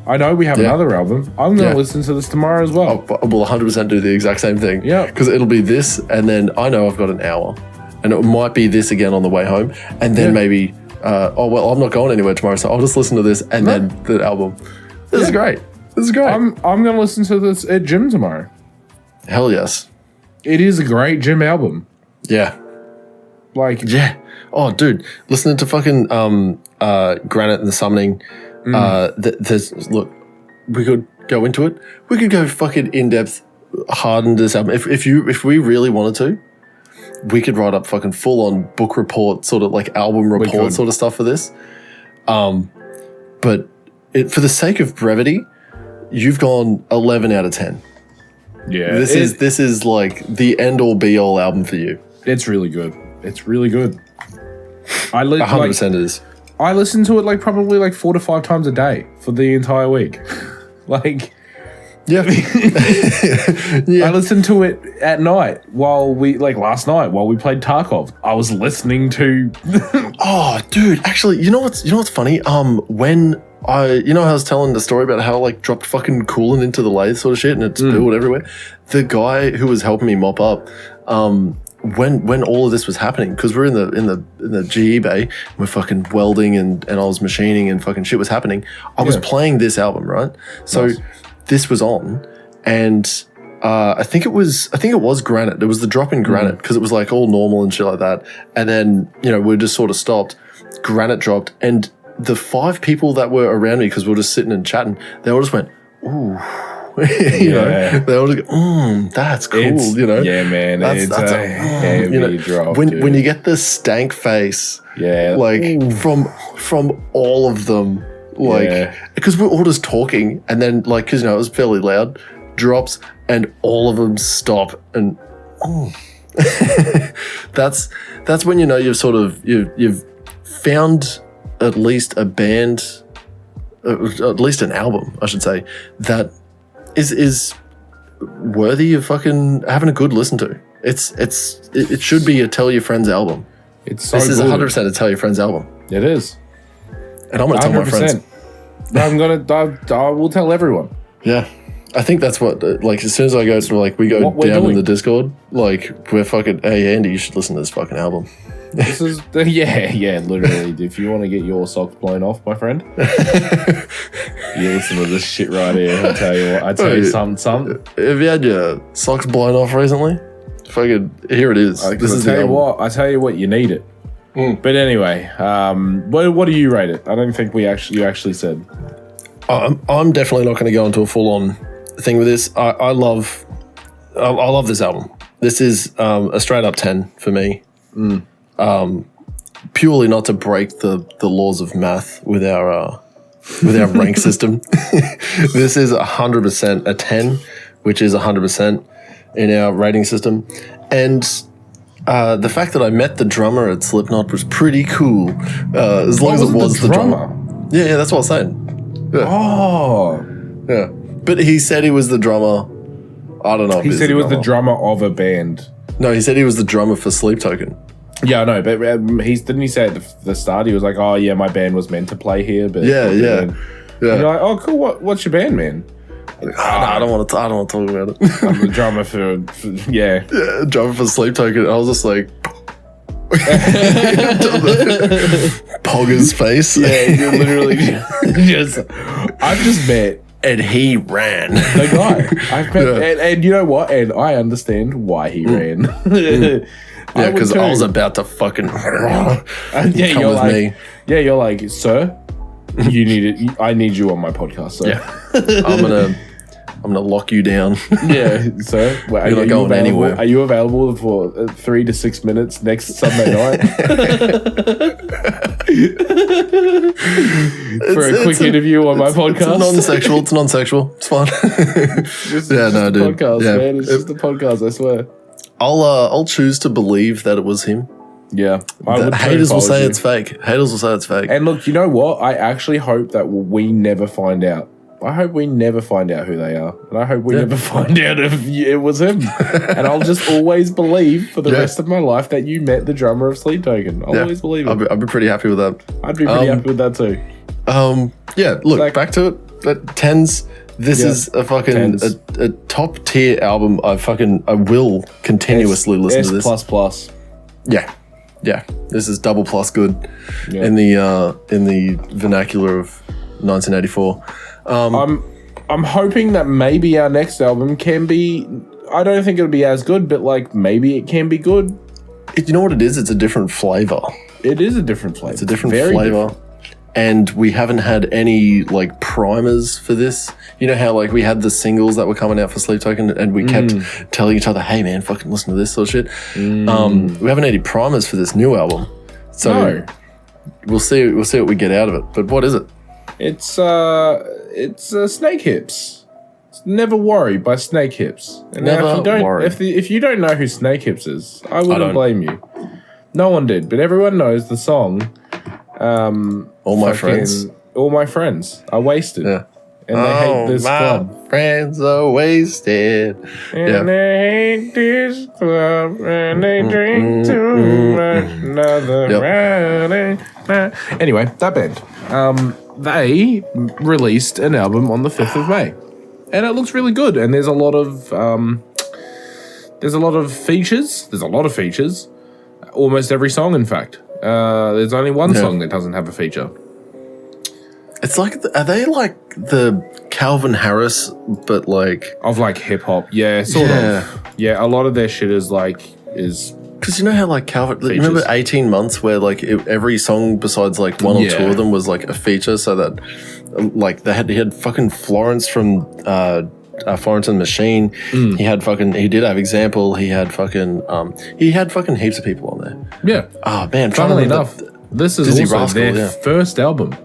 I know we have another album. I'm going to listen to this tomorrow as well. We'll 100% do the exact same thing. Yeah. Because it'll be this, and then I know I've got an hour. And it might be this again on the way home. And then maybe, I'm not going anywhere tomorrow, so I'll just listen to this and then the album. This is great. This is great. I'm going to listen to this at gym tomorrow. Hell yes. It is a great gym album. Yeah. Like, oh, dude, listening to fucking Granite and the Summoning. Look, we could go into it. We could go fucking in depth, hard into this album. If we really wanted to, we could write up fucking full on book report, sort of like album report sort of stuff for this. But for the sake of brevity, you've gone 11 out of 10. Yeah, this is like the end all be all album for you. It's really good. It's really good. 100% it is. I listen to it probably 4 to 5 times a day for the entire week. Yeah. I listened to it at night while last night while we played Tarkov. I was listening to. Oh, dude! Actually, you know what's funny? When I was telling the story about how I like dropped fucking coolant into the lathe sort of shit and it spilled everywhere. The guy who was helping me mop up, when all of this was happening, because we're in the GE bay, we're fucking welding and I was machining and fucking shit was happening. I was playing this album, right? So this was on, and I think it was Granite. It was the drop in Granite because it was like all normal and shit like that. And then we just sort of stopped. Granite dropped, and the 5 people that were around me, because we were just sitting and chatting, they all just went, ooh. They all just go, that's cool, Yeah, man, that's a heavy drop, when you get the stank face, from all of them, because we're all just talking, and then because it was fairly loud, drops, and all of them stop, and that's when you've sort of you've found at least a band, at least an album, I should say, that is worthy of fucking having a good listen to. It should be a Tell Your Friends album. This is 100% a Tell Your Friends album. It is. And I'm going to tell my friends. I will tell everyone. Yeah. I think that's what, as soon as I go to, we go down in the Discord, we're fucking, hey, Andy, you should listen to this fucking album. This is, literally, if you want to get your socks blown off, my friend, you listen to this shit right here. I'll tell you something. Have you had your socks blown off recently? Fucking, here it is. This is I tell you what, you need it. But anyway, what do you rate it? I don't think you actually said. I'm definitely not going to go into a full-on thing with this. I love this album. This is a straight-up 10 for me. Purely not to break the laws of math with our rank system. This is 100% a 10, which is 100% in our rating system. And the fact that I met the drummer at Slipknot was pretty cool. As long as it was the drummer. Yeah, that's what I was saying. Yeah. Oh. Yeah. But he said he was the drummer. I don't know. He said he was the drummer of a band. No, he said he was the drummer for Sleep Token. Yeah, I know, but didn't he say at the start, he was like, oh, yeah, my band was meant to play here, but... Yeah. And you're like, oh, cool, what's your band, man? Like, I don't want to talk about it. I'm the drummer for Yeah, drummer for Sleep Token. I was just like... Pogger's face. Yeah, you're literally just... I've just met... And he ran. The guy. I've met... And you know what? And I understand why he ran. Yeah, because I was about to fucking come with me. Yeah, you're like, sir, you need it. I need you on my podcast, sir. Yeah. I'm gonna lock you down. Yeah, sir. Well, you're not going anywhere. Are you available for 3 to 6 minutes next Sunday night? For a quick interview on my podcast? It's non-sexual. It's fine. Dude. Podcast, man. It's just a podcast, I swear. I'll choose to believe that it was him. Yeah. Haters will say it's fake. Haters will say it's fake. And look, you know what? I actually hope that we never find out. I hope we never find out who they are. And I hope we never find out if it was him. And I'll just always believe for the rest of my life that you met the drummer of Sleep Token. I'll always believe it. I'd be pretty happy with that. I'd be pretty happy with that too. Yeah, look, back to it. 10s. This is a fucking a top tier album. I will continuously listen to this. Yeah. This is double plus good in the vernacular of 1984. I'm hoping that maybe our next album can be. I don't think it'll be as good, but maybe it can be good. You know what it is? It's a different flavor. It is a different flavor. It's a different flavor. And we haven't had any primers for this. You know how we had the singles that were coming out for Sleep Token, and we kept telling each other, "Hey man, fucking listen to this sort of shit." We haven't had any primers for this new album, so we'll see what we get out of it. But what is it? It's Snake Hips. It's Never Worry by Snake Hips. And if you don't know who Snake Hips is, I wouldn't blame you. No one did, but everyone knows the song. All my friends are wasted. Yeah. And they hate this club. My friends are wasted. And they hate this club. And they drink too much. Another round. Anyway, that band. they released an album on the 5th of May. And it looks really good. And there's a lot of features. There's a lot of features. Almost every song, in fact. There's only one song that doesn't have a feature. It's like, are they like the Calvin Harris, but like... Of like hip hop. Yeah, sort of. Yeah, a lot of their shit is like, because you know how like Calvin, you remember 18 Months where like every song besides like one or two of them was like a feature, so that like he had fucking Florence from Florence and the Machine. He did have Example. He had fucking heaps of people on there. Yeah. Oh man, funnily enough, this is Dizzy also Rascal, their first album.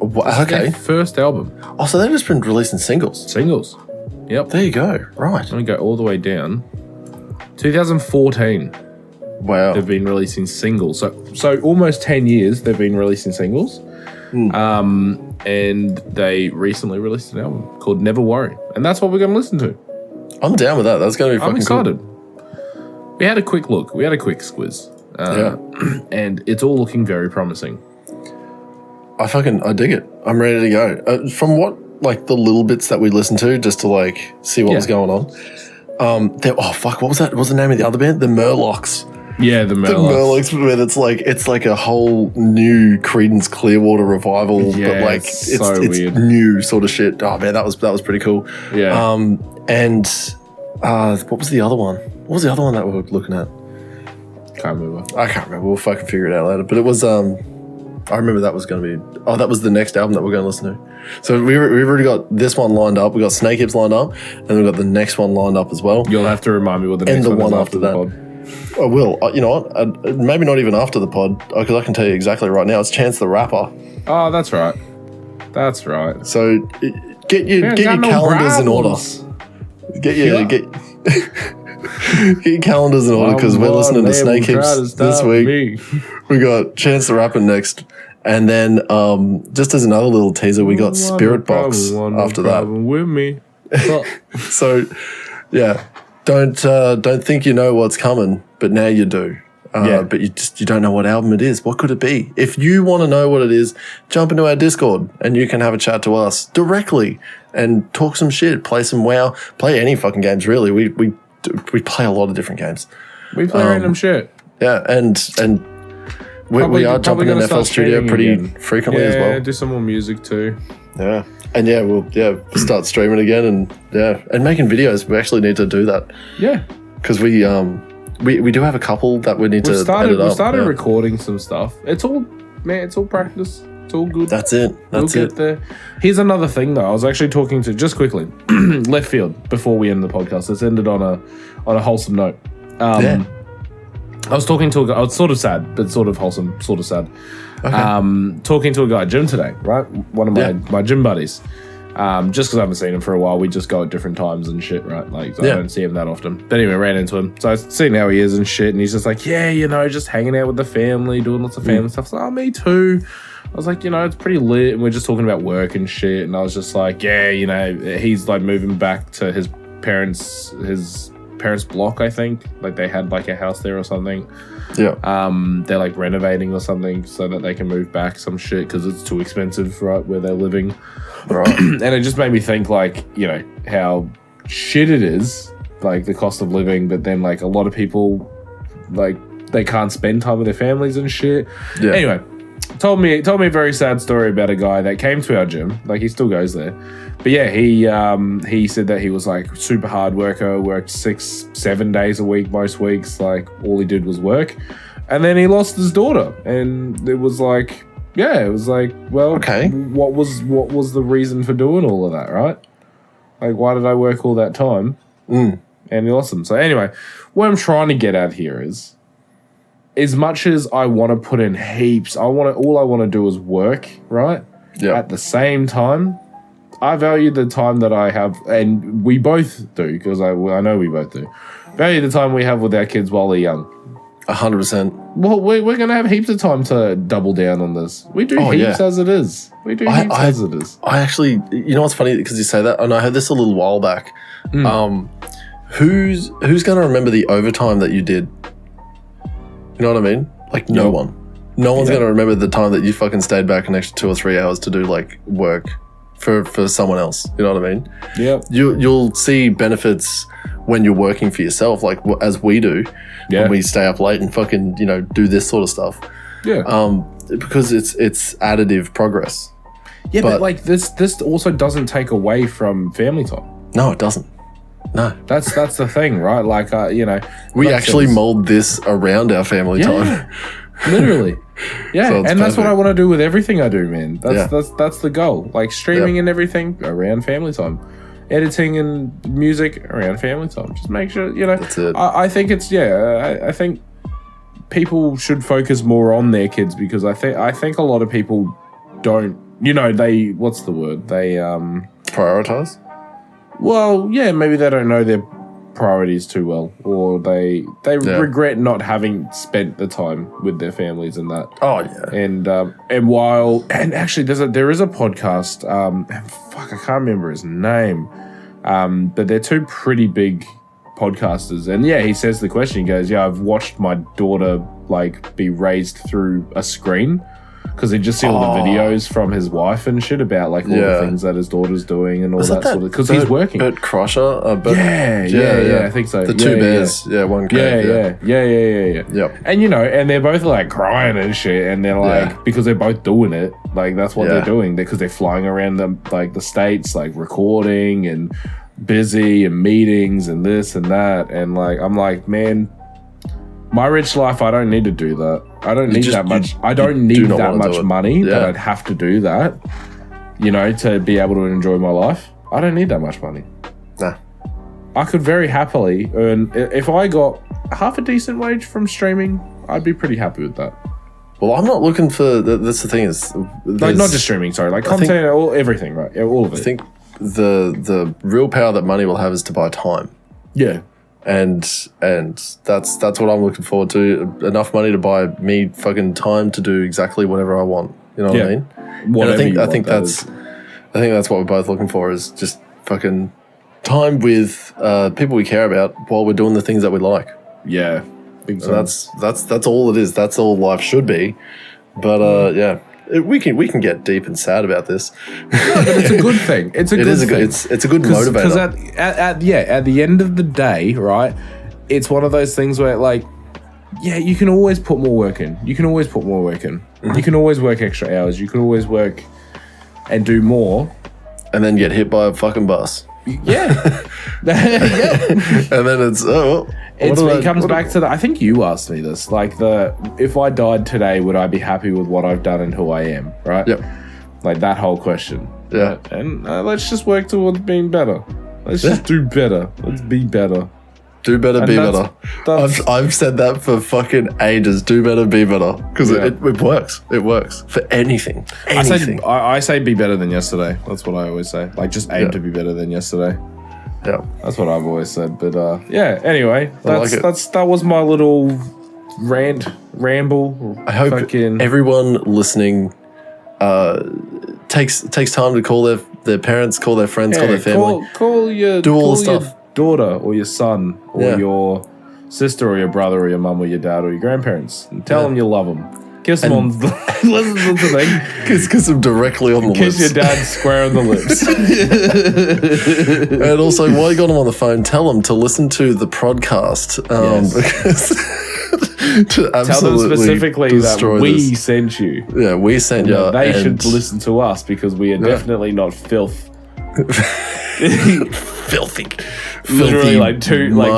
Okay. Their first album. Oh, so they've just been releasing singles. Singles. Yep. There you go. Right. Let me go all the way down. 2014. Wow. They've been releasing singles. So almost 10 years they've been releasing singles. And they recently released an album called Never Worry. And that's what we're going to listen to. I'm down with that. That's going to be fucking excited. Cool. We had a quick look. We had a quick squiz. And it's all looking very promising. I dig it. I'm ready to go. From what, like, the little bits that we listened to just to, like, see what was going on. What was that? What was the name of the other band? The Murlocs. Yeah, the Murlocs. The Murlocs, where it's like a whole new Creedence Clearwater revival, but like it's weird. New sort of shit. Oh man, that was pretty cool. Yeah. And what was the other one? What was the other one that we were looking at? Can't remember. I can't remember. We'll fucking figure it out later. But it was I remember that was going to be... Oh, that was the next album that we're going to listen to. So we've already got this one lined up. We've got Snake Hips lined up. And we've got the next one lined up as well. You'll have to remind me what the next one is after that. Pod. I will. You know what? Maybe not even after the pod, because I can tell you exactly right now. It's Chance the Rapper. Oh, that's right. That's right. So get your calendars in order. Get your calendars in order, because we're listening to Snake Hips this week. We got Chance the Rapper next. And then, just as another little teaser, we got Spirit Box after that. With me. So, yeah, don't think you know what's coming, but now you do. But you don't know what album it is. What could it be? If you want to know what it is, jump into our Discord and you can have a chat to us directly and talk some shit, play some WoW, play any fucking games. Really, we play a lot of different games. We play random shit. Yeah, and. We are jumping in FL Studio pretty frequently as well. Yeah, do some more music too. Yeah. And we'll start streaming again and making videos. We actually need to do that. Yeah. Because we do have a couple that we need to edit up. We started recording some stuff. It's all practice. It's all good. That's it. We'll get there. Here's another thing though. I was actually talking to, just quickly, left field before we end the podcast. Let's end it on a wholesome note. I was talking to a guy. I was sort of sad, but sort of wholesome, sort of sad. Okay. Talking to a guy at gym today, right? One of my gym buddies. Just because I haven't seen him for a while, we just go at different times and shit, right? Like, so I don't see him that often. But anyway, ran into him. So I was seeing how he is and shit, and he's just like, just hanging out with the family, doing lots of family stuff. So, me too. I was like, it's pretty lit, and we're just talking about work and shit. And I was just like, he's like moving back to his parents' block, I think. Like they had like a house there or something. Yeah. They're like renovating or something so that they can move back some shit because it's too expensive, right, where they're living. Right. And it just made me think like, how shit it is, like the cost of living, but then like a lot of people like they can't spend time with their families and shit. Yeah. Anyway, told me a very sad story about a guy that came to our gym. Like he still goes there. But yeah, he said that he was like super hard worker, worked 6-7 days a week most weeks. Like all he did was work, and then he lost his daughter, and it was like, well, okay, what was the reason for doing all of that, right? Like, why did I work all that time? And he lost them. So anyway, what I'm trying to get at here is, as much as I want to put in heaps, all I want to do is work, right? Yeah. At the same time, I value the time that I have, and we both do, because I know we both do. Value the time we have with our kids while they're young. 100%. Well, we're going to have heaps of time to double down on this. We do heaps as it is. We do heaps as it is. I actually, what's funny, because you say that, and I heard this a little while back. Who's going to remember the overtime that you did? You know what I mean? Like no one. No one's going to remember the time that you fucking stayed back an extra 2 or 3 hours to do like work for someone else. You know what I mean? Yeah. You'll see benefits when you're working for yourself, like as we do when we stay up late and fucking, you know, do this sort of stuff. Yeah. Because it's additive progress. Yeah, but like this also doesn't take away from family time. No, it doesn't. No. That's the thing, right? Like, you know, we actually mold this around our family time. Literally. Yeah, So and perfect. that's what I want to do with everything I do, man. That's the goal. Like streaming and everything around family time. Editing and music around family time. Just make sure, you know. That's it. I think it's I think people should focus more on their kids because I think a lot of people don't, you know, they, what's the word? They prioritize? well, yeah, maybe they don't know their priorities too well, or they regret not having spent the time with their families and that. Oh yeah. And actually there is a podcast, fuck, I can't remember his name. But they're two pretty big podcasters, and he says the question, he goes, I've watched my daughter like be raised through a screen. Because they just see all the videos from his wife and shit about like all the things that his daughter's doing and all that sort of. Because he's working. Bert Crusher. Yeah, I think so. The two bears. Yeah, one cave. Yeah. Yep. And you know, and they're both like crying and shit, and they're like because they're both doing it. Like that's what they're doing. Because they're flying around the states, like recording and busy and meetings and this and that. And like I'm like, man, my rich life, I don't need to do that. I don't need that much. I don't need that much money that I'd have to do that, you know, to be able to enjoy my life. I don't need that much money. Nah. I could very happily earn, if I got half a decent wage from streaming, I'd be pretty happy with that. Well, I'm not looking for, that's the thing is. Like not just streaming, sorry, like content, everything, right? All of it. I think the real power that money will have is to buy time. Yeah. And that's what I'm looking forward to. Enough money to buy me fucking time to do exactly whatever I want. You know what I mean? And I think that's what we're both looking for is just fucking time with people we care about while we're doing the things that we like. Yeah. So that's all it is. That's all life should be. But we can get deep and sad about this. No, but it's a good thing. It's a good thing. It's a good motivator. Because at the end of the day, right, it's one of those things where like, you can always put more work in. You can always put more work in. Mm-hmm. You can always work extra hours. You can always work and do more. And then get hit by a fucking bus. Yeah. And then it's it comes back to I think you asked me this, like if I died today, would I be happy with what I've done and who I am, right? Yep. Like that whole question. Yeah. And let's just work towards being better. Let's just do better. Let's be better. Do better, be better. I've said that for fucking ages. Do better, be better. Because it works. It works for anything. I say be better than yesterday. That's what I always say. Like just aim to be better than yesterday. Yeah. That's what I've always said. But anyway, that was my little ramble. I hope everyone listening takes time to call their parents, call their friends, call their family. Call your daughter or your son or your sister or your brother or your mum or your dad or your grandparents and tell them you love them. Kiss them on the listen to them. Kiss them directly on the lips. Kiss your dad square on the lips. And also, while you got them on the phone, tell them to listen to the podcast. Because tell them specifically that we sent you. Yeah, we sent you. They should listen to us because we are definitely not filth. Filthy. Literally like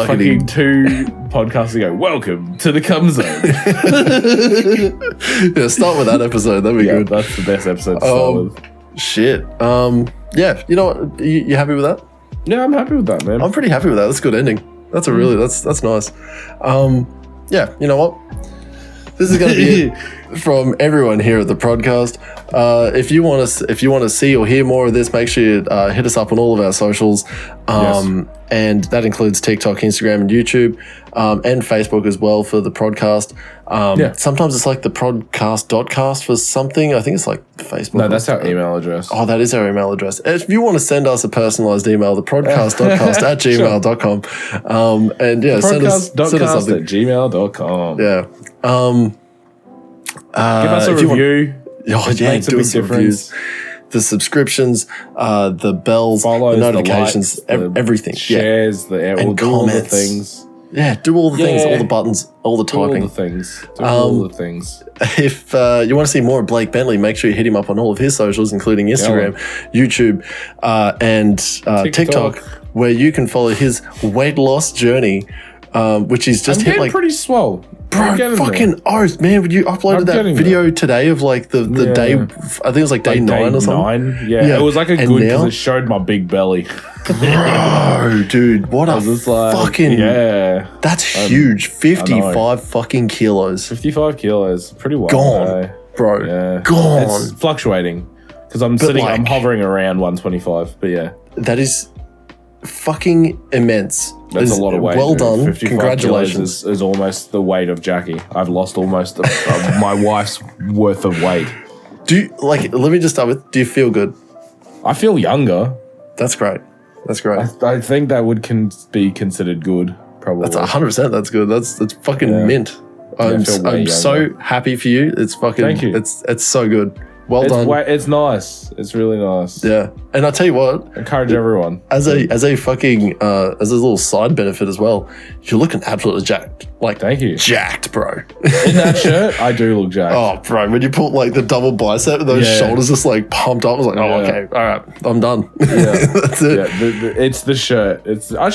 fucking two podcasts ago. Welcome to the Cum Zone. Start with that episode. That'd be good. That's the best episode to start with. Shit. You know what? You happy with that? Yeah, I'm happy with that, man. I'm pretty happy with that. That's a good ending. That's that's nice. You know what? This is going to be it from everyone here at the podcast. If you want to see or hear more of this, make sure you hit us up on all of our socials. And that includes TikTok, Instagram, and YouTube, and Facebook as well for the podcast. Sometimes it's like the podcast.cast for something. I think it's like Facebook. No, that's our email address. Oh, that is our email address. If you want to send us a personalized email, the podcast.cast@gmail.com. Send us something. Podcast.cast@gmail.com. Yeah. us a if you want- review. Oh, It yeah, makes a do big us some difference. reviews. The subscriptions, the bells, Follows, the notifications, the likes, everything. Shares, we'll do all the comments. things. Yeah, do all the things, all the buttons, all the Do all typing. the things. Do all the things. If you want to see more of Blake Bentley, make sure you hit him up on all of his socials, including Instagram, YouTube, and TikTok, where you can follow his weight loss journey, which he's just I'm hit getting like... pretty swole. Bro, fucking oath, man. When you uploaded that video today of like the day, I think it was like day 9 or something. 9? Yeah, it was like a And good because now- it showed my big belly. Bro, dude, what a It's like, fucking... yeah. That's huge. 55 fucking kilos. 55 kilos. Pretty well. Gone. Bro, Yeah. gone. It's fluctuating because I'm sitting, I'm like- hovering around 125. But yeah, That is fucking immense. that's a lot of weight. Well dude. done. 55 Congratulations. kilos is almost the weight of Jackie. I've lost almost my wife's worth of weight. Do you, like, let me just start with, do you feel good? I feel younger. That's great. That's great. I think that would be considered good. Probably. That's 100%. That's good. That's fucking Yeah. mint. I'm, I feel way I'm so younger. happy for you. It's fucking, Thank you. It's so good. Well done. It's nice. It's really nice. Yeah. And I'll tell you what, Encourage everyone. as a fucking, as a little side benefit as well, you're looking absolutely jacked. Like, Thank you. jacked, bro. In that shirt, I do look jacked. Oh, bro, when you put like the double bicep, those Yeah. shoulders just like pumped up. I was like, oh, Yeah. okay, all right, I'm done. Yeah. That's it. Yeah, it's the shirt. I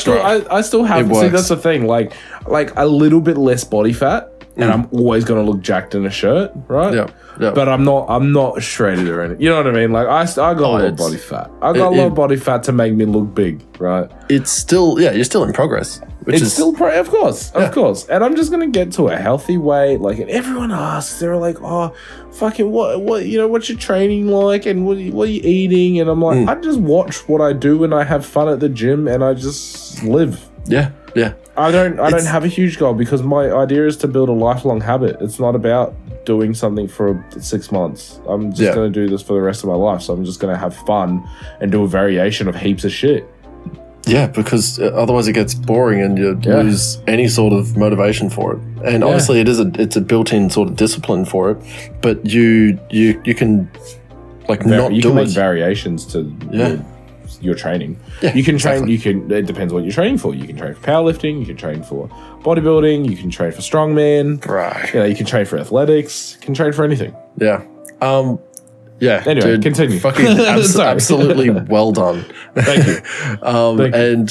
still have. It See, works. that's the thing. Like a little bit less body fat, and I'm always gonna look jacked in a shirt, right? Yeah, yeah. But I'm not shredded or anything. You know what I mean? Like I got a lot of body fat. I got a lot of body fat to make me look big, right? It's still, yeah, you're still in progress. Which It's is still, of course. And I'm just gonna get to a healthy weight. Like, and everyone asks, they're like, "Oh, fucking what? You know, what's your training like, and what are you eating?" And I'm like, I just watch what I do, and I have fun at the gym, and I just live. yeah. I don't have a huge goal because my idea is to build a lifelong habit. It's not about doing something for 6 months. I'm just gonna do this for the rest of my life. So I'm just gonna have fun and do a variation of heaps of shit. Yeah, because otherwise it gets boring and you lose any sort of motivation for it. And obviously it's a built-in sort of discipline for it, but you can like not You do can make it. variations to your training. Yeah, You can train. exactly. It depends what you're training for. You can train for powerlifting. You can train for bodybuilding. You can train for strongman. Right. You know, you can train for athletics. You can train for anything. Yeah. Yeah. Anyway, dude, continue. Fucking Sorry. absolutely well done. Thank you. Thank you. And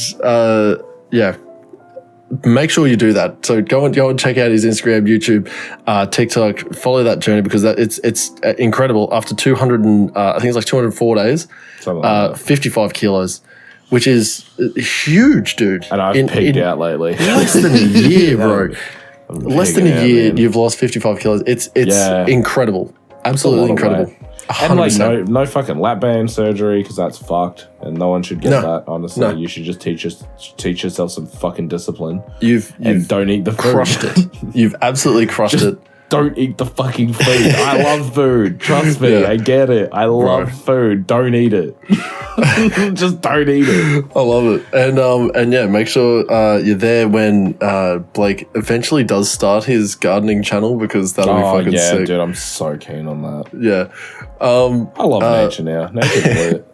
yeah, make sure you do that. So go and check out his Instagram, YouTube, TikTok. Follow that journey because it's incredible. After 200 and I think it's like 204 days, Something like that. 55 kilos, which is huge, dude. And I've peaked out lately. less than a year, bro. I'm Less than pegging a out, year, man. you've lost 55 kilos. It's Yeah. incredible. Absolutely It's a lot of incredible. weight. And like 100%. no fucking lap band surgery because that's fucked, and no one should get No. that. Honestly, No. you should just teach yourself some fucking discipline You've and don't eat the food. crushed it. You've absolutely crushed Just it. don't eat the fucking food. I love food. Trust me, Yeah. I get it. I love food. Don't eat it. Just don't eat it. I love it. And yeah, make sure you're there when Blake eventually does start his gardening channel because that'll be fucking yeah, sick. dude, I'm so keen on that. Yeah. I love nature now. Nature's lit.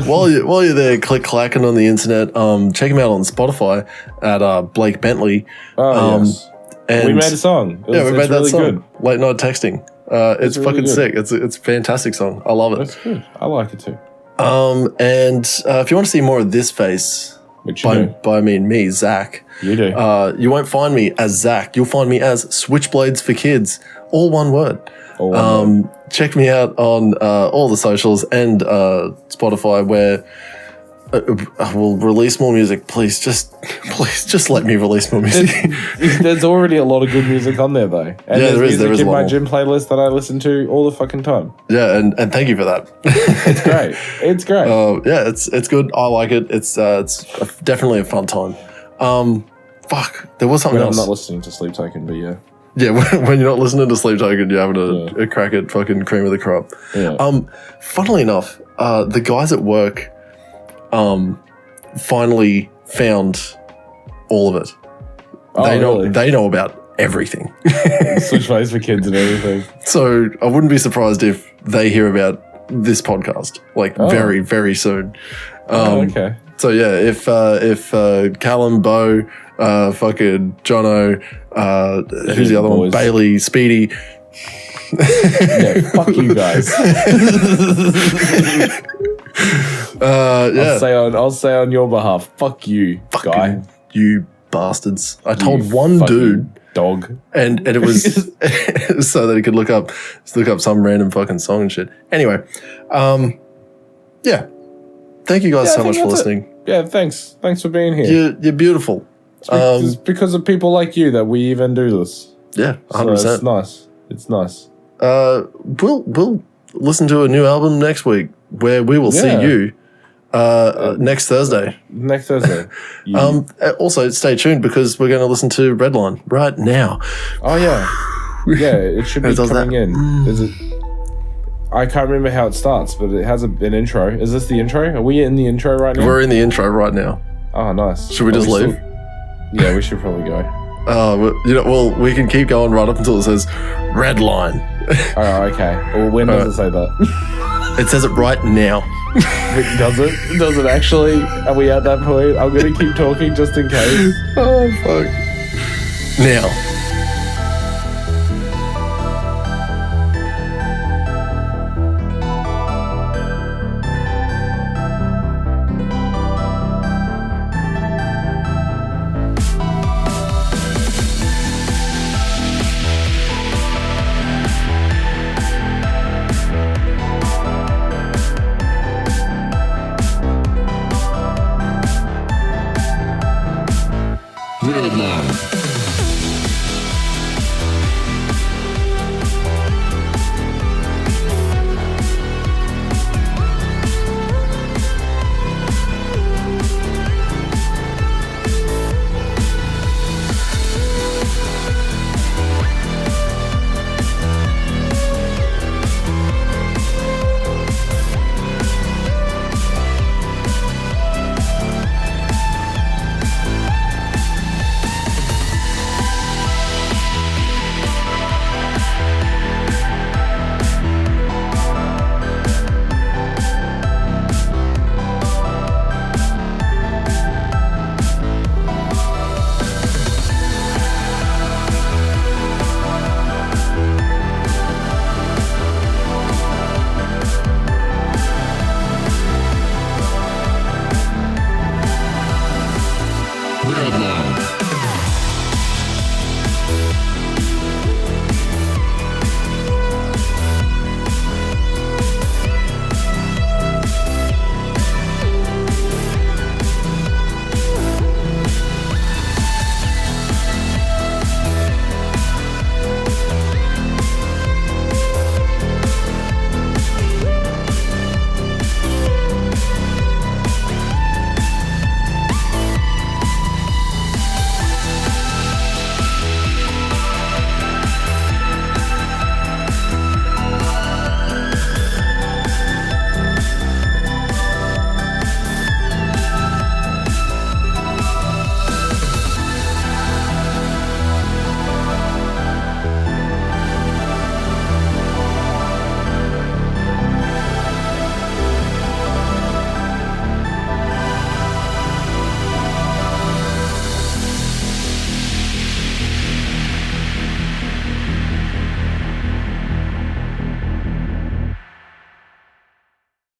while you're there clacking on the internet, check him out on Spotify at Blake Bentley. Oh, yes. And We made a song. we made that really song. good. Late night texting. It's really fucking good. sick. It's a fantastic song. I love it. That's good. I like it too. And if you want to see more of this face, Which you do. by me, Zach, You do. you won't find me as Zach. You'll find me as SwitchBladesForKids. All one word. All one word. Check me out on all the socials and Spotify where I will release more music. Please just let me release more music. There's already a lot of good music on there, though. And Yeah, there's there is music a in lot my more. gym playlist that I listen to all the fucking time. Yeah, and thank you for that. It's great. It's great. Yeah, it's good. I like it. It's definitely a fun time. Fuck, there was something I'm else. not listening to Sleep Token, but yeah. Yeah, when you're not listening to Sleep Token, you're having a crack at fucking cream of the crop. Yeah. Funnily enough, the guys at work finally found all of it. Oh, They know really? they know about everything. Switch Blades for Kids and everything. So I wouldn't be surprised if they hear about this podcast like very, very soon. Okay. So yeah, if Callum, Bo, fucking Jono, who's the other one? Bailey, Speedy. Yeah, fuck you guys. Yeah. I'll say on your behalf, fuck you, guy. You bastards. I told one dude, dog, and it was so that he could look up some random fucking song and shit. Anyway, yeah. Thank you guys so much for listening. Yeah, thanks for being here. You're beautiful. It's because of people like you that we even do this. Yeah, 100%. So it's nice. It's nice. We'll listen to a new album next week where we will see you next Thursday. Next Thursday. Also, stay tuned because we're going to listen to Redline right now. Oh, yeah. Yeah, it should be coming in. Is it? I can't remember how it starts, but it has an intro. Is this the intro? Are we in the intro right now? We're in the intro right now. Oh, nice. Should we just leave? Yeah, we should probably go. We can keep going right up until it says Redline. Oh, okay. Well, when does it say that? It says it right now. Does it? Does it actually? Are we at that point? I'm going to keep talking just in case. Oh, fuck. Now.